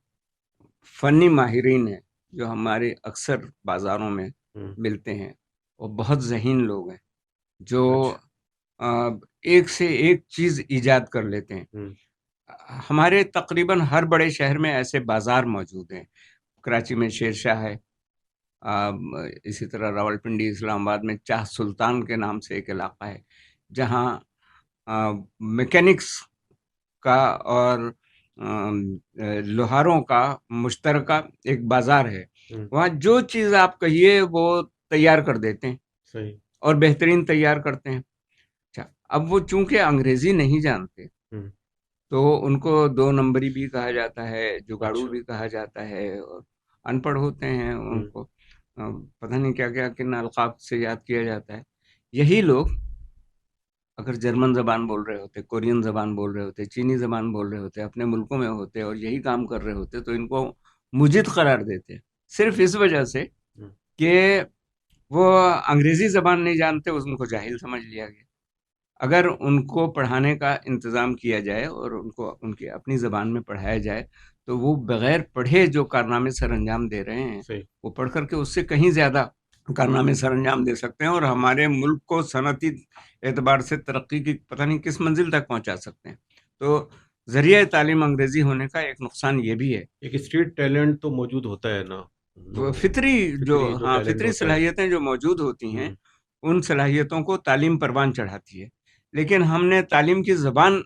فنی ماہرین ہیں جو ہمارے اکثر بازاروں میں ہوں، ملتے ہیں, وہ بہت ذہین لوگ ہیں جو اچھا، ایک سے ایک چیز ایجاد کر لیتے ہیں. ہوں، ہمارے تقریباً ہر بڑے شہر میں ایسے بازار موجود ہیں. کراچی میں شیر شاہ ہے, اسی طرح راولپنڈی, اسلام آباد میں چاہ سلطان کے نام سے ایک علاقہ ہے جہاں میکینکس کا اور لوہاروں کا مشترکہ ایک بازار ہے. ہوں، وہاں جو چیز آپ کہیے وہ تیار کر دیتے ہیں صحیح، اور بہترین تیار کرتے ہیں. اچھا, اب وہ چونکہ انگریزی نہیں جانتے ہوں، تو ان کو 2 نمبری بھی کہا جاتا ہے, جگاڑو اچھا، بھی کہا جاتا ہے, اور ان پڑھ ہوتے ہیں ان ہوں، کو پتہ نہیں کیا کیا کن القاب سے یاد کیا جاتا ہے. یہی لوگ اگر جرمن زبان بول رہے ہوتے, کورین زبان بول رہے ہوتے, چینی زبان بول رہے ہوتے, اپنے ملکوں میں ہوتے اور یہی کام کر رہے ہوتے تو ان کو مجد قرار دیتے, صرف اس وجہ سے ہوں، کہ وہ انگریزی زبان نہیں جانتے, ان کو جاہل سمجھ لیا گیا. اگر ان کو پڑھانے کا انتظام کیا جائے اور ان کو ان کی اپنی زبان میں پڑھایا جائے تو وہ بغیر پڑھے جو کارنامے سر انجام دے رہے ہیں صحیح، وہ پڑھ کر کے اس سے کہیں زیادہ کارنامے سر انجام دے سکتے ہیں اور ہمارے ملک کو صنعتی اعتبار سے ترقی کی پتہ نہیں کس منزل تک پہنچا سکتے ہیں. تو ذریعہ تعلیم انگریزی ہونے کا ایک نقصان یہ بھی ہے. ایک اسٹریٹ ٹیلنٹ تو موجود ہوتا ہے نا، وہ فطری جو ٹیلنٹ فطری ہوتا ہے. صلاحیتیں جو موجود ہوتی ہیں ہوں. ان صلاحیتوں کو تعلیم پروان چڑھاتی ہے، لیکن ہم نے تعلیم کی زبان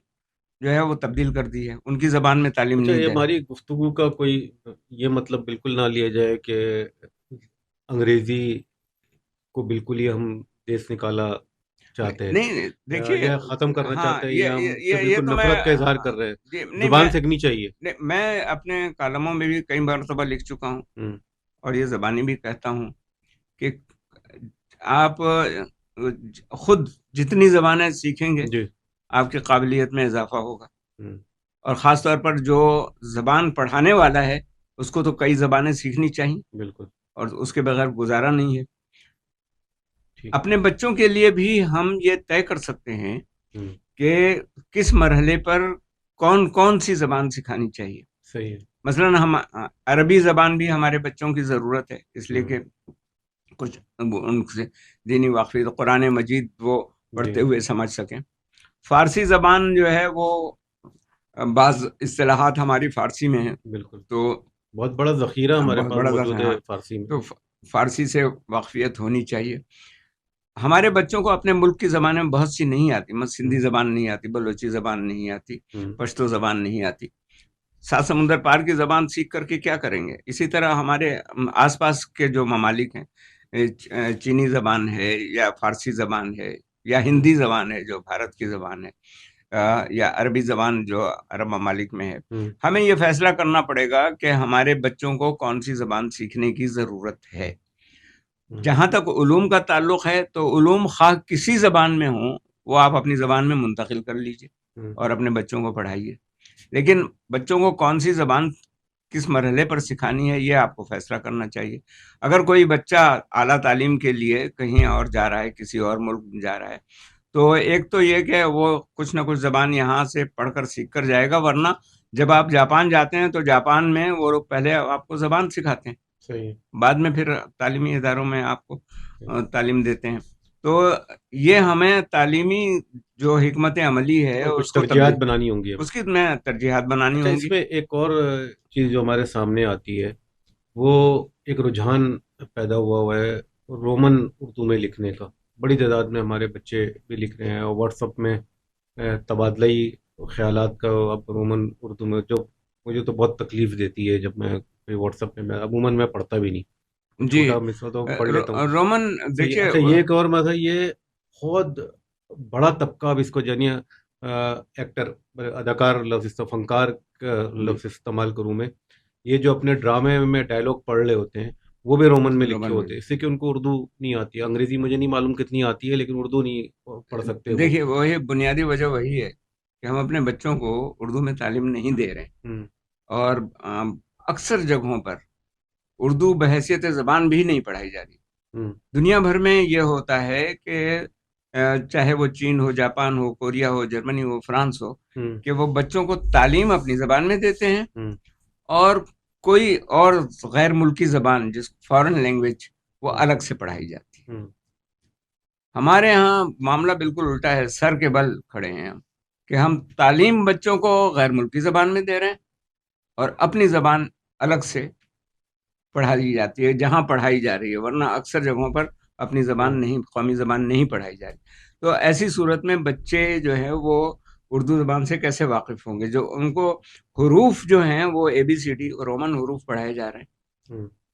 جو ہے وہ تبدیل کر دی ہے، ان کی زبان میں تعلیم اچھا، نہیں یہ دے رہے. ہماری گفتگو کا کوئی یہ مطلب بالکل نہ لیا جائے کہ انگریزی کو بالکل ہی ہم دیس نکالا چاہتے ہیں، نہیں دیکھیے، یا ختم کرنا ہاں چاہتے ہیں، یا ہم اس سے یہ بالکل تو میں نفرت کا اظہار کر رہے ہیں. جی نہیں زبان سیکھنی چاہیے. میں اپنے کالموں میں بھی کئی مرتبہ لکھ چکا ہوں ہوں. اور یہ زبانی بھی کہتا ہوں کہ آپ خود جتنی زبانیں سیکھیں گے جی. آپ کی قابلیت میں اضافہ ہوگا، ہوں. اور خاص طور پر جو زبان پڑھانے والا ہے اس کو تو کئی زبانیں سیکھنی چاہیے بالکل اور اس کے بغیر گزارا نہیں ہے. ٹھیک. اپنے بچوں کے لیے بھی ہم یہ طے کر سکتے ہیں ہوں. کہ کس مرحلے پر کون کون سی زبان سکھانی چاہیے. صحیح ہے. مثلا ہم عربی زبان بھی ہمارے بچوں کی ضرورت ہے، اس لیے ہوں. کہ کچھ ان سے دینی واقفیت قرآن مجید وہ پڑھتے جی. ہوئے سمجھ سکیں. فارسی زبان جو ہے وہ بعض اصطلاحات ہماری فارسی میں ہیں، بالکل. تو بہت بڑا ذخیرہ ہمارے بہت پاس بڑا موجود ہاں، ہے فارسی میں. تو فارسی سے واقفیت ہونی چاہیے. ہمارے بچوں کو اپنے ملک کی زبانیں بہت سی نہیں آتی، مثلا سندھی زبان نہیں آتی، بلوچی زبان نہیں آتی، ہوں. پشتو زبان نہیں آتی. سات سمندر پار کی زبان سیکھ کر کے کیا کریں گے؟ اسی طرح ہمارے آس پاس کے جو ممالک ہیں، چینی زبان ہے یا فارسی زبان ہے یا ہندی زبان ہے جو بھارت کی زبان ہے، یا عربی زبان جو عرب ممالک میں ہے. ہوں. ہمیں یہ فیصلہ کرنا پڑے گا کہ ہمارے بچوں کو کون سی زبان سیکھنے کی ضرورت ہے. جہاں تک علوم کا تعلق ہے تو علوم خواہ کسی زبان میں ہوں وہ آپ اپنی زبان میں منتقل کر لیجئے ہوں. اور اپنے بچوں کو پڑھائیے، لیکن بچوں کو کون سی زبان کس مرحلے پر سکھانی ہے یہ آپ کو فیصلہ کرنا چاہیے. اگر کوئی بچہ اعلیٰ تعلیم کے لیے کہیں اور جا رہا ہے، کسی اور ملک میں جا رہا ہے، تو ایک تو یہ کہ وہ کچھ نہ کچھ زبان یہاں سے پڑھ کر سیکھ کر جائے گا، ورنہ جب آپ جاپان جاتے ہیں تو جاپان میں وہ لوگ پہلے آپ کو زبان سکھاتے ہیں، صحیح. بعد میں پھر تعلیمی اداروں میں آپ کو تعلیم دیتے ہیں. تو یہ ہمیں تعلیمی جو حکمت عملی ہے اور کچھ اس کو ترجیحات بنانی ہوں گی. اس کی میں ترجیحات بنانی اچھا، ہوں اس گی. میں ایک اور چیز جو ہمارے سامنے آتی ہے، وہ ایک رجحان پیدا ہوا ہے رومن اردو میں لکھنے کا. بڑی تعداد میں ہمارے بچے بھی لکھ رہے ہیں، اور واٹس ایپ میں تبادلہ خیالات کا اب رومن اردو میں، جو مجھے تو بہت تکلیف دیتی ہے. جب میں واٹس ایپ میں عموماً میں پڑھتا بھی نہیں، جی چھوٹا مسئلہ تو پڑھ لیتا ہوں. رومن دیکھیے، اچھا، یہ ایک اور مسئلہ، یہ بہت بڑا طبقہ اب اس کو جانیے ایکٹر، اداکار لفظ، فنکار کا لفظ استعمال کروں میں، یہ جو اپنے ڈرامے میں ڈائلاگ پڑھ رہے ہوتے ہیں وہ بھی رومن میں لکھے ہوتے ہیں، اس سے کہ ان کو اردو نہیں آتی. انگریزی مجھے نہیں معلوم کتنی آتی ہے، لیکن اردو نہیں پڑھ سکتے وہ. دیکھیے وہی بنیادی وجہ وہی ہے کہ ہم اپنے بچوں کو اردو میں تعلیم نہیں دے رہے ہیں، ہوں. اور اکثر جگہوں پر اردو بحیثیت زبان بھی نہیں پڑھائی جا رہی. ہوں. دنیا بھر میں یہ ہوتا ہے کہ چاہے وہ چین ہو، جاپان ہو، کوریا ہو، جرمنی ہو، فرانس ہو، ہوں. کہ وہ بچوں کو تعلیم اپنی زبان میں دیتے ہیں ہوں. اور کوئی اور غیر ملکی زبان جس فارن لینگویج وہ الگ سے پڑھائی جاتی ہے. ہوں. ہمارے ہاں معاملہ بالکل الٹا ہے، سر کے بل کھڑے ہیں ہم کہ ہم تعلیم بچوں کو غیر ملکی زبان میں دے رہے ہیں اور اپنی زبان الگ سے پڑھائی جاتی ہے جہاں پڑھائی جا رہی ہے، ورنہ اکثر جگہوں پر اپنی زبان نہیں، قومی زبان نہیں پڑھائی جا رہی. تو ایسی صورت میں بچے جو ہے وہ اردو زبان سے کیسے واقف ہوں گے؟ جو ان کو حروف جو ہیں وہ اے بی سی ڈی رومن حروف پڑھائے جا رہے ہیں،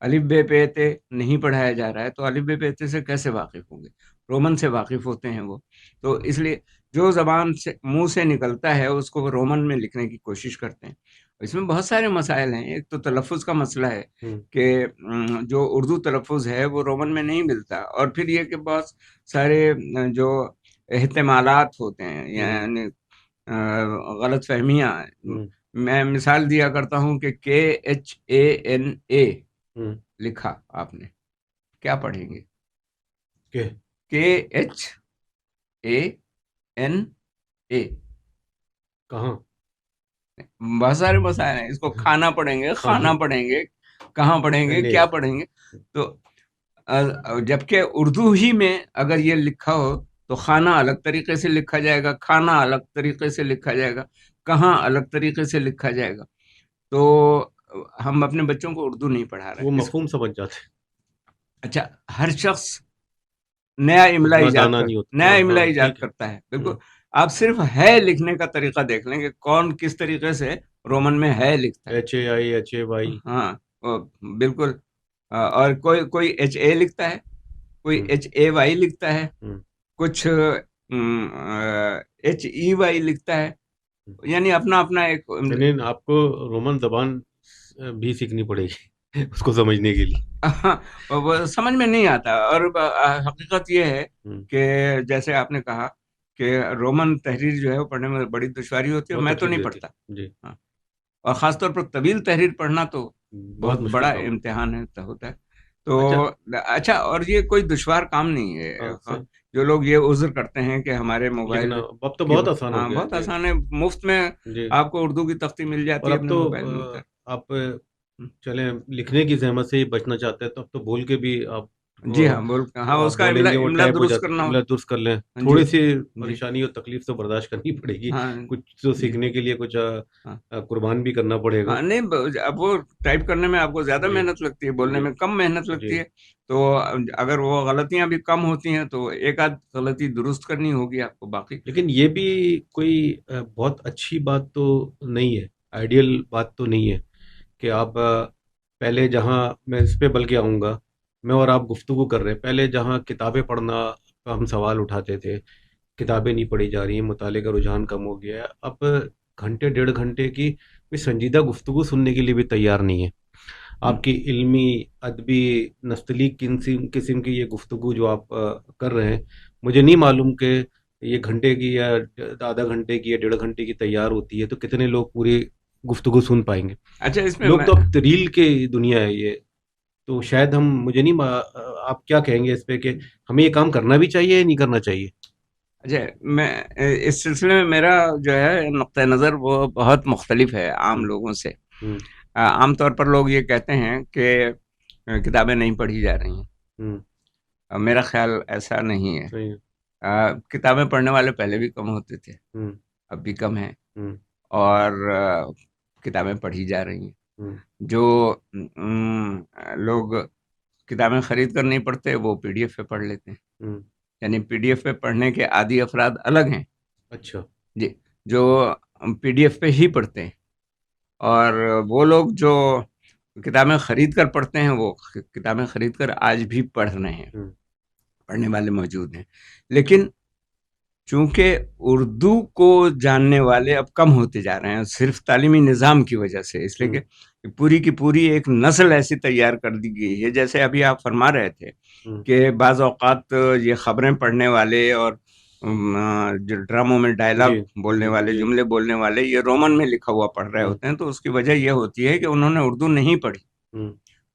الف بے پے تے نہیں پڑھایا جا رہا ہے، تو الف بے پے تے سے کیسے واقف ہوں گے؟ رومن سے واقف ہوتے ہیں وہ. تو اس لیے جو زبان سے منہ سے نکلتا ہے اس کو رومن میں لکھنے کی کوشش کرتے ہیں. اس میں بہت سارے مسائل ہیں. ایک تو تلفظ کا مسئلہ ہے کہ جو اردو تلفظ ہے وہ رومن میں نہیں ملتا، اور پھر یہ کہ بہت سارے جو احتمالات ہوتے ہیں، یعنی غلط فہمیاں. میں مثال دیا کرتا ہوں کہ KHANA لکھا آپ نے، کیا پڑھیں گے؟ KHANA. کہاں؟ بہت سارے مسائل ہیں. اس کو کھانا پڑھیں گے، کھانا پڑھیں گے، کہاں پڑھیں گے، کیا پڑھیں گے. تو جبکہ اردو ہی میں اگر یہ لکھا ہو تو خانہ الگ طریقے سے لکھا جائے گا، کھانا الگ طریقے سے لکھا جائے گا، کہاں الگ طریقے سے لکھا جائے گا. تو ہم اپنے بچوں کو اردو نہیں پڑھا رہے وہ ہیں. مفہوم سمجھ جاتے ہیں. اچھا، ہر شخص نیا املا اتنا ایجاد دانا نہیں ہوتا. نیا ہاں املا ہاں ایجاد ٹھیک ہے. کرتا ہے. بالکل. آپ صرف ہے لکھنے کا طریقہ دیکھ لیں کہ کون کس طریقے سے رومن میں ہے لکھتا ہے. HAI HAY. ہاں، بالکل. اور کوئی HA لکھتا ہے، کوئی HAY لکھتا ہے، کچھ HEY لکھتا ہے. یعنی اپنا اپنا ایک لیکن آپ کو رومن زبان بھی سیکھنی پڑے گی اس کو سمجھنے کے لیے. وہ سمجھ میں نہیں آتا. اور حقیقت یہ ہے ہوں، کہ جیسے آپ نے کہا کہ رومن تحریر جو ہے وہ پڑھنے میں بڑی دشواری ہوتی ہے. بہت میں تو تکلیف نہیں دیتی پڑھتا. ہے. جی. ہاں. اور خاص طور پر طویل تحریر پڑھنا تو بہت بہت مشکل بڑا کام. امتحان ہوتا ہے. تو اچھا. اچھا، اور یہ کوئی دشوار کام نہیں ہے. ہاں صحیح. جو لوگ یہ عذر کرتے ہیں کہ ہمارے موبائل لکھنا اب تو کی، بہت آسان ہو ہاں گیا ہے. بہت جی آسان ہے، مفت میں جی. آپ کو اردو کی تختی مل جاتی اور ہے اب اپنے تو موبائل میں اتر. آپ چلیں لکھنے کی زحمت سے ہی بچنا چاہتے ہیں تو اب تو بول کے بھی آپ جی ہاں، ہاں آپ اس کا بولیں گے وہ املا ٹائپ ہو درست جاتا ہے. کرنا املا درست کر لیں. جی تھوڑی سی جی. پریشانی اور تکلیف تو برداشت کرنی پڑے گی. ہاں کچھ تو جی. سیکھنے کے لیے کچھ ہاں قربان بھی کرنا پڑے گا. ہاں، نہیں اب وہ ٹائپ کرنے میں آپ کو زیادہ جی محنت لگتی ہے، بولنے جی میں کم محنت لگتی جی. ہے. تو اگر وہ غلطیاں بھی کم ہوتی ہیں تو ایک آدھ غلطی درست کرنی ہوگی آپ کو. باقی لیکن یہ بھی کوئی بہت اچھی بات تو نہیں ہے، آئیڈیل بات تو نہیں ہے کہ آپ پہلے جہاں میں اس پہ بلکہ آؤں گا، میں اور آپ گفتگو کر رہے ہیں، پہلے جہاں کتابیں پڑھنا کا ہم سوال اٹھاتے تھے، کتابیں نہیں پڑھی جا رہی ہیں، مطالعے کا رجحان کم ہو گیا ہے. اب گھنٹے 1.5 گھنٹے کی کوئی سنجیدہ گفتگو سننے کے لیے بھی تیار نہیں ہے. آپ کی علمی، ادبی، نستعلیق قسم کی یہ گفتگو جو آپ کر رہے ہیں، مجھے نہیں معلوم کہ یہ گھنٹے کی یا آدھا گھنٹے کی یا 1.5 گھنٹے کی تیار ہوتی ہے تو کتنے لوگ پوری گفتگو سن پائیں گے. اچھا، اس میں لوگ تو اب ریل کی دنیا ہے یہ، تو شاید مجھے نہیں آپ کیا کہیں گے اس پہ کہ ہمیں یہ کام کرنا بھی چاہیے یا نہیں کرنا چاہیے؟ اچھا، میں اس سلسلے میں میرا جو ہے نقطہ نظر وہ بہت مختلف ہے عام لوگوں سے. عام طور پر لوگ یہ کہتے ہیں کہ کتابیں نہیں پڑھی جا رہی ہیں. میرا خیال ایسا نہیں ہے. صحیح. کتابیں پڑھنے والے پہلے بھی کم ہوتے تھے، اب بھی کم ہیں، اور کتابیں پڑھی جا رہی ہیں. جو لوگ کتابیں خرید کر نہیں پڑھتے وہ PDF پہ پڑھ لیتے ہیں. یعنی PDF پہ پڑھنے کے عادی افراد الگ ہیں. اچھا. جی. جو PDF پہ ہی پڑھتے ہیں، اور وہ لوگ جو کتابیں خرید کر پڑھتے ہیں وہ کتابیں خرید کر آج بھی پڑھ رہے ہیں، پڑھنے والے موجود ہیں. لیکن چونکہ اردو کو جاننے والے اب کم ہوتے جا رہے ہیں صرف تعلیمی نظام کی وجہ سے، اس لیے کہ پوری کی پوری ایک نسل ایسی تیار کر دی گئی ہے. جیسے ابھی آپ فرما رہے تھے کہ بعض اوقات یہ خبریں پڑھنے والے اور جو ڈراموں میں ڈائلاگ بولنے والے، جملے بولنے والے، یہ رومن میں لکھا ہوا پڑھ رہے ہوتے ہیں. تو اس کی وجہ یہ ہوتی ہے کہ انہوں نے اردو نہیں پڑھی.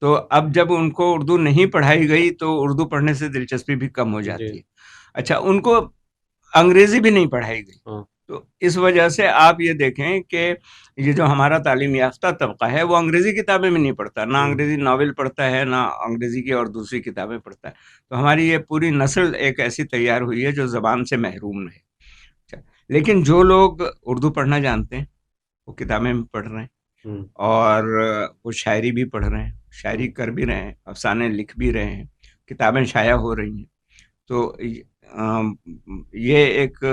تو اب جب ان کو اردو نہیں پڑھائی گئی تو اردو پڑھنے سے دلچسپی بھی کم ہو جاتی ہے. اچھا، ان کو انگریزی بھی نہیں پڑھائی گئی. تو اس وجہ سے آپ یہ دیکھیں کہ یہ جو ہمارا تعلیم یافتہ طبقہ ہے وہ انگریزی کتابیں بھی نہیں پڑھتا، نہ انگریزی ناول پڑھتا ہے، نہ انگریزی کی اور دوسری کتابیں پڑھتا ہے. تو ہماری یہ پوری نسل ایک ایسی تیار ہوئی ہے جو زبان سے محروم ہے. لیکن جو لوگ اردو پڑھنا جانتے ہیں وہ کتابیں بھی پڑھ رہے ہیں، اور وہ شاعری بھی پڑھ رہے ہیں، شاعری کر بھی رہے ہیں، افسانے لکھ بھی رہے ہیں، کتابیں شائع ہو رہی ہیں. تو یہ ایک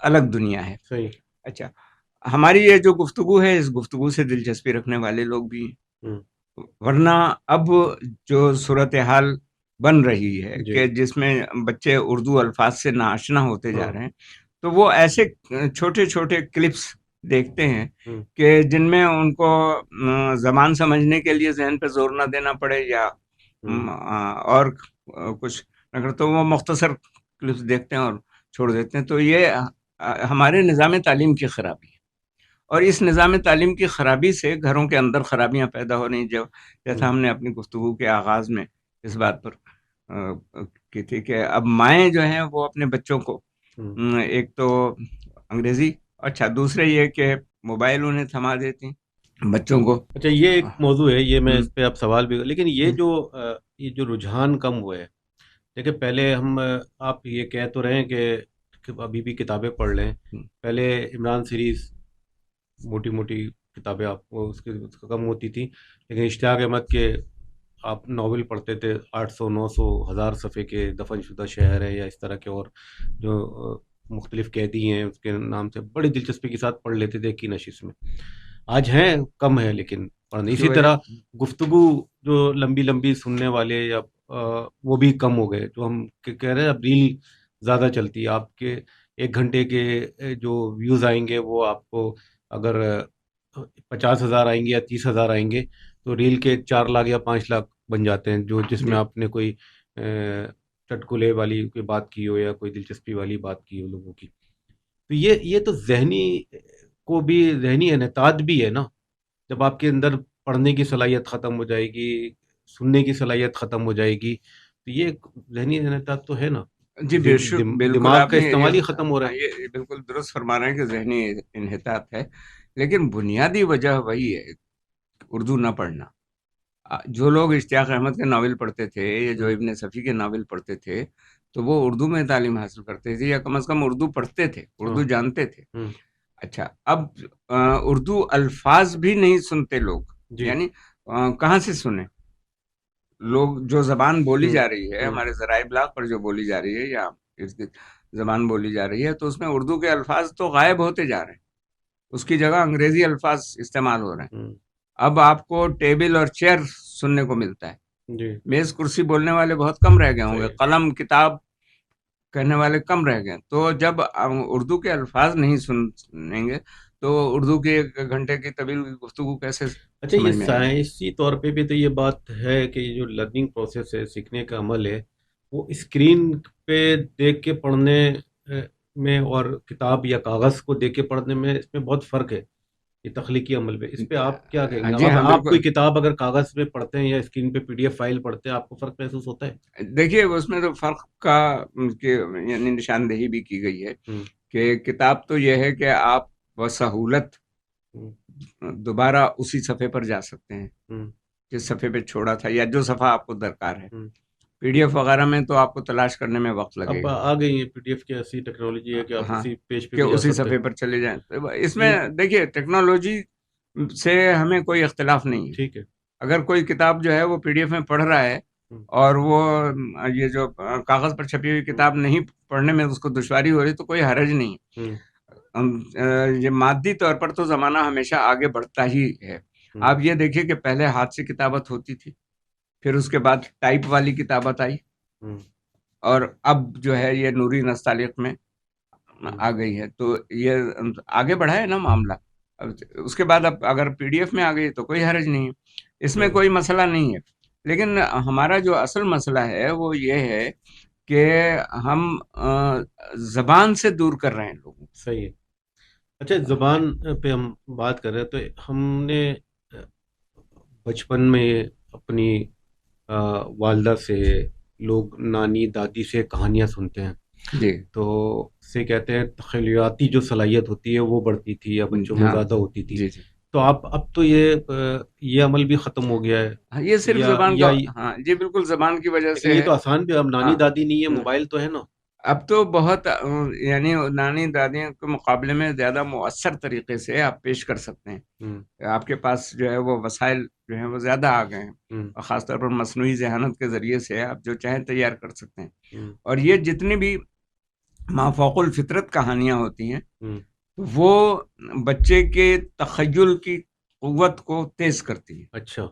الگ دنیا ہے. صحیح. اچھا، ہماری یہ جو گفتگو ہے اس گفتگو سے دلچسپی رکھنے والے لوگ بھی ہیں، ورنہ اب جو صورتحال بن رہی ہے کہ جس میں بچے اردو الفاظ سے ناآشنا ہوتے جا رہے ہیں، تو وہ ایسے چھوٹے چھوٹے کلپس دیکھتے ہیں کہ جن میں ان کو زبان سمجھنے کے لیے ذہن پہ زور نہ دینا پڑے یا اور کچھ، اگر تو وہ مختصر کلپس دیکھتے ہیں اور چھوڑ دیتے ہیں. تو یہ ہمارے نظام تعلیم کی خرابی ہے، اور اس نظام تعلیم کی خرابی سے گھروں کے اندر خرابیاں پیدا ہو رہی ہیں. جیسا ہم نے اپنی گفتگو کے آغاز میں اس بات پر کی تھی کہ اب مائیں جو ہیں وہ اپنے بچوں کو ایک تو انگریزی، اچھا دوسرے یہ کہ موبائل انہیں تھما دیتی بچوں کو. اچھا، یہ ایک موضوع ہے، یہ میں اس پہ اب سوال بھی، لیکن یہ جو یہ جو رجحان کم ہوا ہے، دیکھیں پہلے ہم آپ یہ کہہ تو رہے ہیں کہ ابھی بھی کتابیں پڑھ لیں، پہلے عمران سیریز موٹی موٹی کتابیں آپ کو اس کا کم ہوتی تھی، لیکن اشتیاق احمد کے آپ ناول پڑھتے تھے 800 900 1000 صفحے کے، دفن شدہ شہر ہے یا اس طرح کے اور جو مختلف قیدی ہیں اس کے نام سے بڑی دلچسپی کے ساتھ پڑھ لیتے تھے ایک ہی نشست میں. آج ہیں کم ہے لیکن پڑھنے. اسی طرح گفتگو جو لمبی لمبی سننے والے یا وہ بھی کم ہو گئے. جو ہم کہہ رہے ہیں اب ریل زیادہ چلتی ہے، آپ کے 1 گھنٹے کے جو ویوز آئیں گے وہ آپ کو اگر 50,000 آئیں گے یا 30,000 آئیں گے تو ریل کے 4 لاکھ یا 5 لاکھ بن جاتے ہیں، جو جس میں آپ نے کوئی چٹکلے والی کوئی بات کی ہو یا کوئی دلچسپی والی بات کی ہو لوگوں کی. تو یہ تو ذہنی کو بھی ذہنی انحطاط بھی ہے نا. جب آپ کے اندر پڑھنے کی صلاحیت ختم ہو جائے گی، سننے کی صلاحیت ختم ہو جائے گی، تو یہ ذہنی انحطاط تو ہے نا. جی بالکل دماغ آپ کا نے استعمال ہی ختم ہو رہا ہے. یہ بالکل درست فرما رہے ہیں کہ ذہنی انحطاط ہے، لیکن بنیادی وجہ وہی ہے اردو نہ پڑھنا. جو لوگ اشتیاق احمد کے ناول پڑھتے تھے یا جو ابن صفی کے ناول پڑھتے تھے تو وہ اردو میں تعلیم حاصل کرتے تھے یا کم از کم اردو پڑھتے تھے، اردو جانتے تھے. اچھا، اب اردو الفاظ بھی نہیں سنتے لوگ، یعنی کہاں سے سنیں لوگ؟ جو زبان بولی جا رہی ہے ہمارے ذرائع ابلاغ پر، جو بولی جا رہی ہے یا زبان بولی جا رہی ہے، تو اس میں اردو کے الفاظ تو غائب ہوتے جا رہے ہیں، اس کی جگہ انگریزی الفاظ استعمال ہو رہے ہیں. اب آپ کو ٹیبل اور چیئر سننے کو ملتا ہے، میز کرسی بولنے والے بہت کم رہ گئے ہوں گے، قلم کتاب کہنے والے کم رہ گئے. تو جب اردو کے الفاظ نہیں سنیں گے تو اردو کے 1 گھنٹے کی طویل گفتگو کیسے؟ اچھا، یہ سائنسی طور پہ بھی تو یہ بات ہے کہ یہ جو لرننگ پروسیس ہے، سیکھنے کا عمل ہے، وہ اسکرین پہ دیکھ کے پڑھنے میں اور کتاب یا کاغذ کو دیکھ کے پڑھنے میں اس میں بہت فرق ہے. یہ تخلیقی عمل پہ اس پہ آپ کیا کہیں گے؟ آپ کوئی کتاب اگر کاغذ پہ پڑھتے ہیں یا اسکرین پہ PDF فائل پڑھتے ہیں، آپ کو فرق محسوس ہوتا ہے؟ دیکھیے اس میں تو فرق کا یعنی نشاندہی بھی کی گئی ہے کہ کتاب تو یہ ہے کہ آپ بسہولت دوبارہ اسی صفحے پر جا سکتے ہیں جس صفحے پہ چھوڑا تھا یا جو صفحہ آپ کو درکار ہے. PDF وغیرہ میں تو آپ کو تلاش کرنے میں وقت لگے گا. اب آ گئی ہے PDF کی ایسی ٹیکنالوجی ہے کہ آپ اسی پیج پہ کہ اسی صفحے پر چلے جائیں. اس میں دیکھیے ٹیکنالوجی سے ہمیں کوئی اختلاف نہیں ہے. ٹھیک ہے، اگر کوئی کتاب جو ہے وہ PDF میں پڑھ رہا ہے اور وہ یہ جو کاغذ پر چھپی ہوئی کتاب نہیں پڑھنے میں اس کو دشواری ہو رہی تو کوئی حرج نہیں ہے. یہ مادی طور پر تو زمانہ ہمیشہ آگے بڑھتا ہی ہے. آپ یہ دیکھیے کہ پہلے ہاتھ سے کتابت ہوتی تھی، پھر اس کے بعد ٹائپ والی کتابت آئی، اور اب جو ہے یہ نوری نستعلیق میں آ گئی ہے. تو یہ آگے بڑھا ہے نا معاملہ. اس کے بعد اب اگر PDF میں آ گئی تو کوئی حرج نہیں ہے، اس میں کوئی مسئلہ نہیں ہے. لیکن ہمارا جو اصل مسئلہ ہے وہ یہ ہے کہ ہم زبان سے دور کر رہے ہیں لوگوں. صحیح ہے. اچھا، زبان پہ ہم بات کر رہے ہیں تو ہم نے بچپن میں اپنی والدہ سے، لوگ نانی دادی سے کہانیاں سنتے ہیں جی، تو سے کہتے ہیں تخیلیاتی جو صلاحیت ہوتی ہے وہ بڑھتی تھی یا بچوں میں زیادہ ہوتی تھی. تو اب تو یہ عمل بھی ختم ہو گیا ہے. یہ صرف زبان کا، ہاں جی بالکل زبان کی وجہ سے. یہ تو آسان بھی، اب نانی دادی نہیں ہے، موبائل تو ہے نا. اب تو بہت یعنی نانی دادیوں کے مقابلے میں زیادہ مؤثر طریقے سے آپ پیش کر سکتے ہیں. آپ کے پاس جو ہے وہ وسائل جو ہیں وہ زیادہ آ گئے ہیں، اور خاص طور پر مصنوعی ذہانت کے ذریعے سے آپ جو چاہیں تیار کر سکتے ہیں. اور یہ جتنی بھی مافوق الفطرت کہانیاں ہوتی ہیں وہ بچے کے تخیل کی قوت کو تیز کرتی ہیں. اچھا،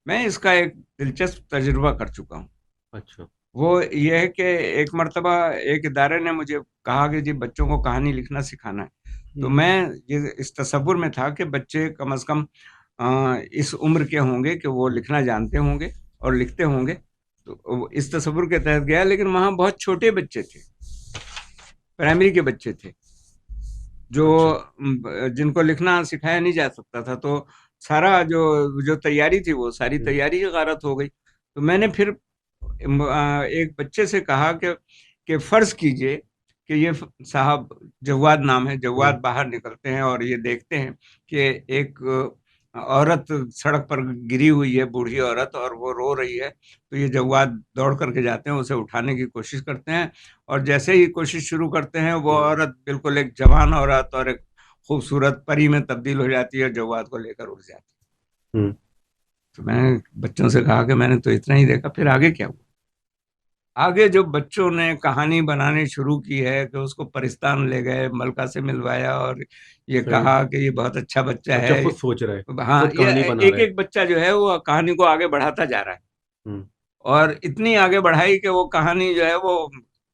میں اس کا ایک دلچسپ تجربہ کر چکا ہوں. اچھا، وہ یہ ہے کہ ایک مرتبہ ایک ادارے نے مجھے کہا کہ جی بچوں کو کہانی لکھنا سکھانا ہے. تو میں اس تصور میں تھا کہ بچے کم از کم اس عمر کے ہوں گے کہ وہ لکھنا جانتے ہوں گے اور لکھتے ہوں گے. تو اس تصور کے تحت گیا، لیکن وہاں بہت چھوٹے بچے تھے، پرائمری کے بچے تھے جن کو لکھنا سکھایا نہیں جا سکتا تھا. تو سارا جو تیاری تھی وہ ساری تیاری ہی غارت ہو گئی. تو میں نے پھر ایک بچے سے کہا کہ فرض کیجئے کہ یہ صاحب جواد نام ہے، جواد باہر نکلتے ہیں اور یہ دیکھتے ہیں کہ ایک عورت سڑک پر گری ہوئی ہے، بوڑھی عورت، اور وہ رو رہی ہے، تو یہ جواد دوڑ کر کے جاتے ہیں، اسے اٹھانے کی کوشش کرتے ہیں، اور جیسے ہی کوشش شروع کرتے ہیں وہ عورت بالکل ایک جوان عورت اور ایک خوبصورت پری میں تبدیل ہو جاتی ہے اور جواد کو لے کر اڑ جاتی ہے۔ تو میں نے بچوں سے کہا کہ میں نے تو اتنا ہی دیکھا، پھر آگے کیا ہوا؟ آگے جو بچوں نے کہانی بنانی شروع کی ہے کہ اس کو پرستان لے گئے، ملکہ سے ملوایا اور یہ صحیح، کہا کہ یہ بہت اچھا بچہ بچہ ہے۔ خود سوچ رہا ہے، ہاں، خود یہ کہانی بنا ایک رہا ہے۔ ایک بچہ جو ہے وہ کہانی کو آگے بڑھاتا جا رہا ہے، ہوں، اور اتنی آگے بڑھائی کہ وہ کہانی جو ہے وہ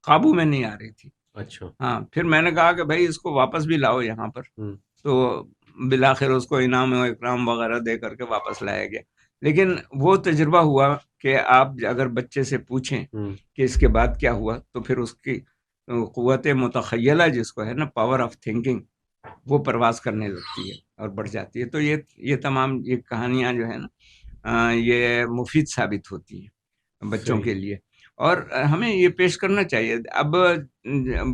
قابو میں نہیں آ رہی تھی۔ اچھا، ہاں، پھر میں نے کہا کہ بھائی اس کو واپس بھی لاؤ یہاں پر، ہوں، تو بالآخر اس کو انعام و اکرام وغیرہ دے کر کے واپس لایا گیا۔ لیکن وہ تجربہ ہوا کہ آپ اگر بچے سے پوچھیں ہوں، کہ اس کے بعد کیا ہوا، تو پھر اس کی قوت متخیلہ جس کو ہے نا، پاور آف تھنکنگ، وہ پرواز کرنے لگتی ہے اور بڑھ جاتی ہے۔ تو یہ تمام یہ کہانیاں جو ہے نا، یہ مفید ثابت ہوتی ہیں بچوں صحیح، کے لیے، اور ہمیں یہ پیش کرنا چاہیے۔ اب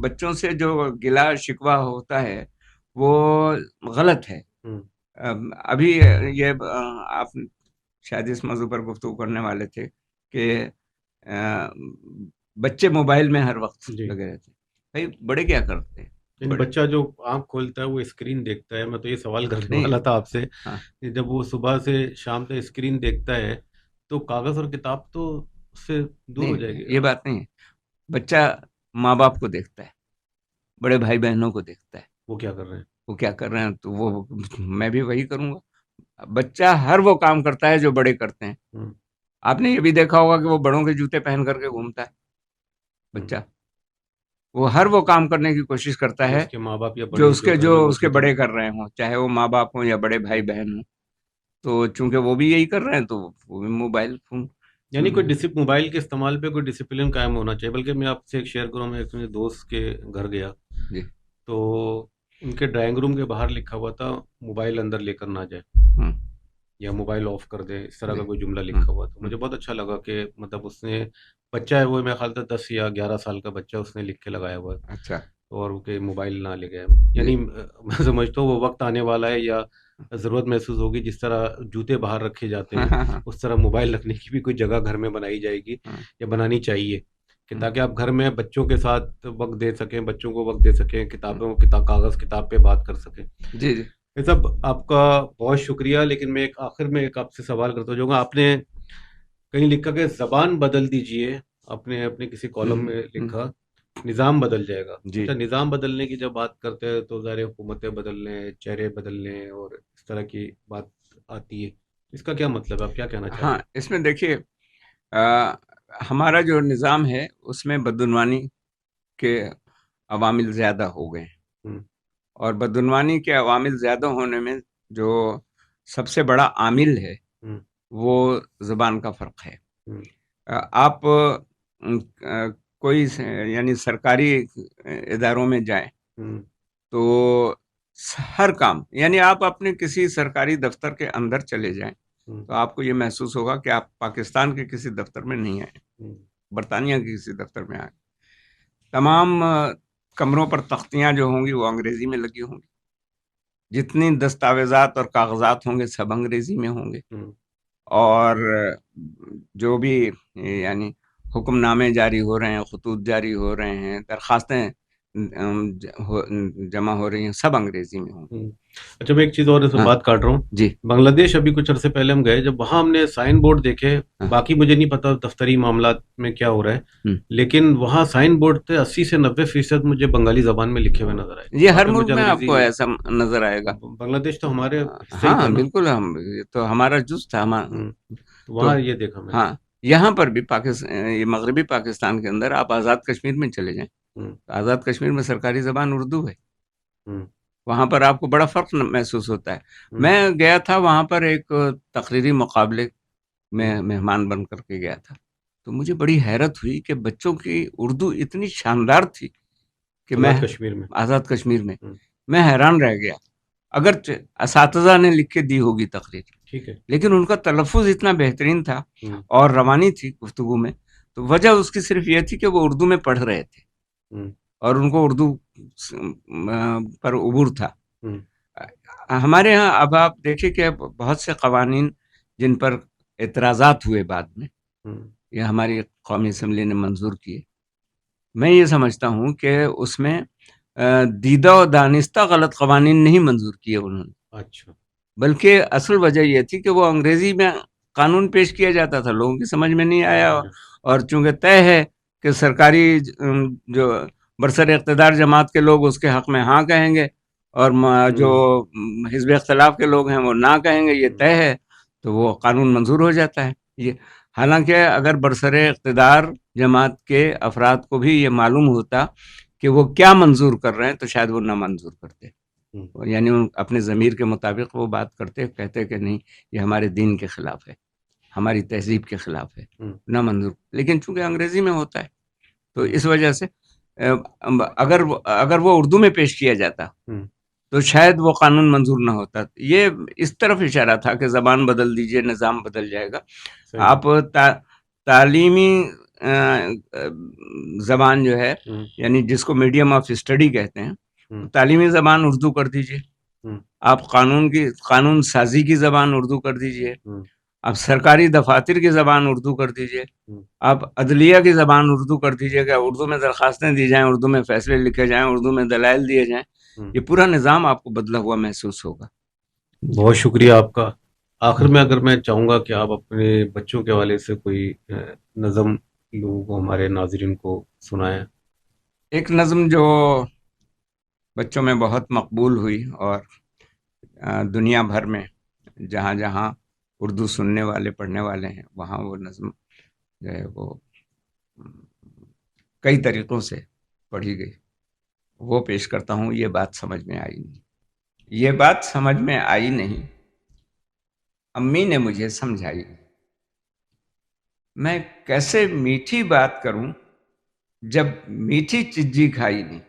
بچوں سے جو گلا شکوہ ہوتا ہے وہ غلط ہے۔ ہوں، ابھی یہ آپ شاید اس موضوع پر گفتگو کرنے والے تھے کہ بچے موبائل میں ہر وقت جی، لگے رہتے ہیں، بھائی بڑے کیا کرتے ہیں؟ لیکن بڑے بچہ جو آنکھ کھولتا ہے وہ اسکرین دیکھتا ہے۔ میں تو یہ سوال کرنے نہیں، والا تھا آپ سے ہاں کہ جب وہ صبح سے شام تک اسکرین دیکھتا ہے تو کاغذ اور کتاب تو اس سے دور ہو جائے نہیں، گی۔ یہ بات نہیں ہے۔ بچہ ماں باپ کو دیکھتا ہے، بڑے بھائی بہنوں کو دیکھتا ہے، وہ کیا کر رہے ہیں؟ وہ کیا کر رہے ہیں، تو وہ میں بھی وہی کروں گا۔ بچہ ہر وہ کام کرتا ہے جو بڑے کرتے ہیں۔ ہوں، آپ نے یہ بھی دیکھا ہوگا کہ وہ بڑوں کے جوتے پہن کر کے گھومتا ہے بچہ، وہ ہر وہ کام کرنے کی کوشش کرتا جو ہے اس کے ماں باپ یا جو بڑے گھر میں اس کے موجود بڑے ہیں۔ کر رہے ہوں، چاہے وہ ماں باپ ہوں یا بڑے بھائی بہن ہوں۔ تو چونکہ وہ بھی یہی کر رہے ہیں تو وہ بھی موبائل فون۔ یعنی کوئی موبائل کے استعمال پہ کوئی ڈسپلن قائم ہونا چاہیے۔ بلکہ میں آپ سے ایک شیئر کروں، میں ایک میرے دوست کے گھر گیا جی، تو ان کے ڈرائنگ روم کے باہر لکھا ہوا تھا موبائل اندر لے کر نہ جائے ہوں، یا موبائل آف کر دے، اس طرح جی، کا کوئی جملہ ہوں، لکھا ہوا تھا۔ مجھے بہت اچھا لگا کہ مطلب اس نے بچہ ہے، وہ میرے خیال سے 10 یا 11 سال کا بچہ اس نے لکھ کے لگایا ہوا ہے، اچھا، اور وہ کہ موبائل نہ لے گئے۔ جی، یعنی میں سمجھتا ہوں وہ وقت آنے والا ہے یا ضرورت محسوس ہوگی، جس طرح جوتے باہر رکھے جاتے ہاں ہیں ہاں ہاں اس طرح موبائل رکھنے کی بھی کوئی جگہ گھر میں بنائی جائے گی ہاں، یا بنانی چاہیے، کہ ہوں، تاکہ آپ گھر میں بچوں کے ساتھ وقت دے سکیں، بچوں کو وقت دے سکیں، کاغذ کتاب پہ بات کر سکیں۔ جی جی، یہ سب آپ کا بہت شکریہ۔ لیکن میں ایک آخر میں ایک آپ سے سوال کرتا ہوں، جو آپ نے کہیں لکھا کہ زبان بدل دیجئے، اپنے کسی کالم میں لکھا نظام بدل جائے گا۔ جی، اچھا، نظام بدلنے کی جب بات کرتے ہیں تو ظاہر حکومتیں بدلنے، چہرے بدلنے اور اس طرح کی بات آتی ہے، اس کا کیا مطلب ہے؟ آپ کیا کہنا چاہیں ہاں، گے؟ اس میں دیکھیے، ہمارا جو نظام ہے اس میں بدعنوانی کے عوامل زیادہ ہو گئے ہیں، ہوں، اور بدعنوانی کے عوامل زیادہ ہونے میں جو سب سے بڑا عامل ہے ہوں، وہ زبان کا فرق ہے۔ ہوں، آپ کوئی یعنی سرکاری اداروں میں جائیں ہوں، تو ہر کام، یعنی آپ اپنے کسی سرکاری دفتر کے اندر چلے جائیں ہوں، تو آپ کو یہ محسوس ہوگا کہ آپ پاکستان کے کسی دفتر میں نہیں آئے، ہوں، برطانیہ کے کسی دفتر میں آئے۔ تمام کمروں پر تختیاں جو ہوں گی وہ انگریزی میں لگی ہوں گی، جتنی دستاویزات اور کاغذات ہوں گے سب انگریزی میں ہوں گے، ہوں، اور جو بھی یعنی حکم نامے جاری ہو رہے ہیں، خطوط جاری ہو رہے ہیں، درخواستیں جمع ہو رہی ہیں، سب انگریزی میں ہوں گی۔ ہوں۔ اچھا، میں ایک چیز اور ہاں بات کاٹ رہا ہوں۔ جی، بنگلہ دیش ابھی کچھ عرصے پہلے ہم گئے، جب وہاں ہم نے سائن بورڈ دیکھے، ہاں، باقی مجھے نہیں پتا دفتری معاملات میں کیا ہو رہا ہے، ہوں۔ لیکن وہاں سائن بورڈ پہ 80 سے 90% مجھے بنگالی زبان میں لکھے ہوئے نظر آئے۔ یہ وہاں ہر پہ ملک مجھے میں آپ کو انگریزی، ایسا نظر آئے گا۔ بنگلہ دیش تو ہمارے حصہ ہی ہاں تھا نا۔ بالکل، یہ تو ہمارا جز تھا ہوں، تو تو وہاں یہ دیکھا میں نے۔ ہاں، یہاں پر بھی یہ مغربی پاکستان کے اندر آپ آزاد کشمیر میں چلے جائیں، ہوں، آزاد کشمیر میں سرکاری زبان اردو ہے، ہوں، وہاں پر آپ کو بڑا فرق محسوس ہوتا ہے۔ ہوں، میں گیا تھا وہاں پر ایک تقریری مقابلے میں ہوں، مہمان بن کر کے گیا تھا، تو مجھے بڑی حیرت ہوئی کہ بچوں کی اردو اتنی شاندار تھی کہ میں آزاد کشمیر میں۔ آزاد کشمیر میں ہوں، حیران رہ گیا۔ اگرچہ اساتذہ نے لکھ کے دی ہوگی تقریر، ٹھیک ہے۔ لیکن ان کا تلفظ اتنا بہترین تھا ہوں، اور روانی تھی گفتگو میں، تو وجہ اس کی صرف یہ تھی کہ وہ اردو میں پڑھ رہے تھے ہوں، اور ان کو اردو پر عبور تھا۔ ہوں، ہمارے ہاں اب آپ دیکھیے کہ بہت سے قوانین جن پر اعتراضات ہوئے بعد میں ہوں، یہ ہماری قومی اسمبلی نے منظور کیے، میں یہ سمجھتا ہوں کہ اس میں دیدہ و دانستہ غلط قوانین نہیں منظور کیے انہوں نے، اچھا، بلکہ اصل وجہ یہ تھی کہ وہ انگریزی میں قانون پیش کیا جاتا تھا، لوگوں کی سمجھ میں نہیں آیا، اور چونکہ طے ہے کہ سرکاری جو برسر اقتدار جماعت کے لوگ اس کے حق میں ہاں کہیں گے، اور جو حزب اختلاف کے لوگ ہیں وہ نہ کہیں گے، یہ طے ہے، تو وہ قانون منظور ہو جاتا ہے۔ یہ حالانکہ اگر برسر اقتدار جماعت کے افراد کو بھی یہ معلوم ہوتا کہ وہ کیا منظور کر رہے ہیں تو شاید وہ نہ منظور کرتے، یعنی اپنے ضمیر کے مطابق وہ بات کرتے، کہتے کہ نہیں یہ ہمارے دین کے خلاف ہے، ہماری تہذیب کے خلاف ہے، نہ منظور، لیکن چونکہ انگریزی میں ہوتا ہے تو اس وجہ سے اگر وہ اردو میں پیش کیا جاتا تو شاید وہ قانون منظور نہ ہوتا۔ یہ اس طرف اشارہ تھا کہ زبان بدل دیجئے نظام بدل جائے گا۔ آپ تعلیمی زبان جو ہے یعنی جس کو میڈیم آف اسٹڈی کہتے ہیں، تعلیمی زبان اردو کر دیجئے، آپ قانون سازی کی زبان اردو کر دیجئے، آپ سرکاری دفاتر کی زبان اردو کر دیجئے، آپ عدلیہ کی زبان اردو کر دیجئے کہ اردو میں درخواستیں دی جائیں، اردو میں فیصلے لکھے جائیں، اردو میں دلائل دیے جائیں، یہ پورا نظام آپ کو بدلا ہوا محسوس ہوگا۔ بہت شکریہ آپ کا۔ آخر میں اگر میں چاہوں گا کہ آپ اپنے بچوں کے حوالے سے کوئی نظم لوگوں کو، ہمارے ناظرین کو سنائیں۔ ایک نظم جو بچوں میں بہت مقبول ہوئی اور دنیا بھر میں جہاں جہاں اردو سننے والے پڑھنے والے ہیں وہاں وہ نظم جو ہے وہ کئی طریقوں سے پڑھی گئی، وہ پیش کرتا ہوں۔ یہ بات سمجھ میں آئی نہیں، یہ بات سمجھ میں آئی نہیں، امی نے مجھے سمجھائی نہیں، میں کیسے میٹھی بات کروں جب میٹھی چیزی کھائی نہیں،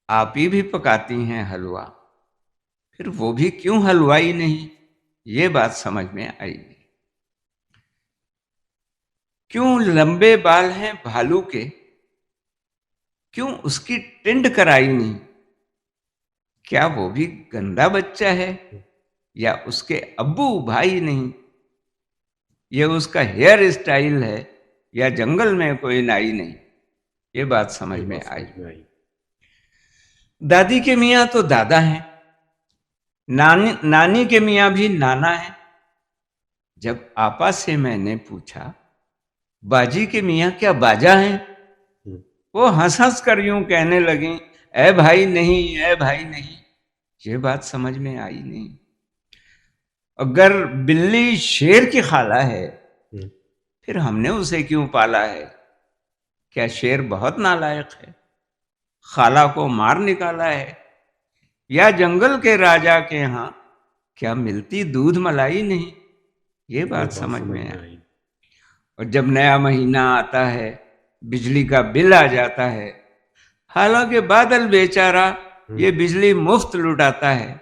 آپ ہی بھی پکاتی ہیں حلوہ پھر وہ بھی کیوں حلوائی نہیں، یہ بات سمجھ میں آئی نہیں، کیوں لمبے بال ہیں بھالو کے، کیوں اس کی ٹنڈ کرائی نہیں، کیا وہ بھی گندا بچہ ہے یا اس کے ابو بھائی نہیں، یہ اس کا ہیئر اسٹائل ہے یا جنگل میں کوئی نائی نہیں، یہ بات سمجھ میں آئی۔ دادی کے میاں تو دادا ہیں، نانی کے میاں بھی نانا ہے، جب آپا سے میں نے پوچھا باجی کے میاں کیا باجا ہیں، وہ ہنس ہنس کر یوں کہنے لگیں اے بھائی نہیں، اے بھائی نہیں، یہ بات سمجھ میں آئی نہیں۔ اگر بلی شیر کی خالہ ہے پھر ہم نے اسے کیوں پالا ہے، کیا شیر بہت نالائق ہے، خالہ کو مار نکالا ہے، یا جنگل کے راجا کے ہاں کیا ملتی دودھ ملائی نہیں، یہ بات سمجھ میں آئی۔ اور جب نیا مہینہ آتا ہے بجلی کا بل آ جاتا ہے، حالانکہ بادل بیچارہ یہ بجلی مفت لٹاتا ہے،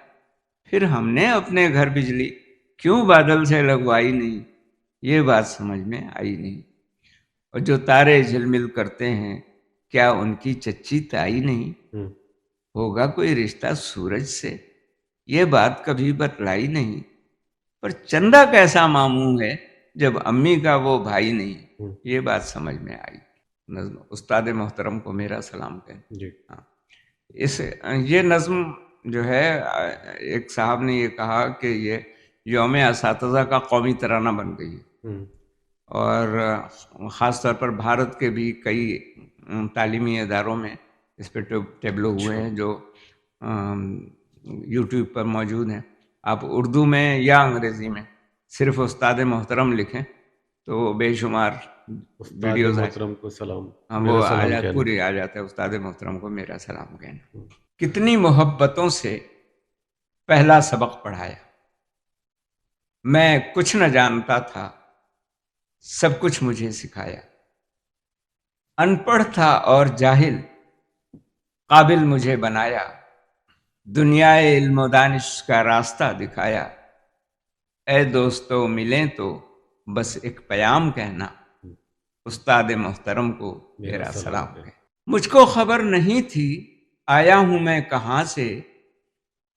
پھر ہم نے اپنے گھر بجلی کیوں بادل سے لگوائی نہیں، یہ بات سمجھ میں آئی نہیں۔ اور جو تارے جھلمل کرتے ہیں کیا ان کی چچی تائی نہیں، ہوگا کوئی رشتہ سورج سے، یہ بات کبھی بتلائی نہیں، پر چندہ کیسا ماموں ہے جب امی کا وہ بھائی نہیں، یہ بات سمجھ میں آئی۔ نظم استاد محترم کو میرا سلام کہیں۔ یہ نظم جو ہے ایک صاحب نے یہ کہا کہ یہ یوم اساتذہ کا قومی ترانہ بن گئی ہے، اور خاص طور پر بھارت کے بھی کئی تعلیمی اداروں میں اس پہ ٹیبلو ہوئے ہیں جو یوٹیوب پر موجود ہیں۔ آپ اردو میں یا انگریزی میں صرف استاد محترم لکھیں تو بے شمار ویڈیوز محترم کو سلام، وہ پوری آ جاتا ہے، استاد محترم کو میرا سلام کہنا۔ کتنی محبتوں سے پہلا سبق پڑھایا، میں کچھ نہ جانتا تھا سب کچھ مجھے سکھایا، ان پڑھ تھا اور جاہل قابل مجھے بنایا، دنیا علم و دانش کا راستہ دکھایا، اے دوستو ملیں تو بس ایک پیام کہنا، استاد محترم کو میرا سلام کہنا۔ مجھ کو خبر نہیں تھی آیا ہوں میں کہاں سے،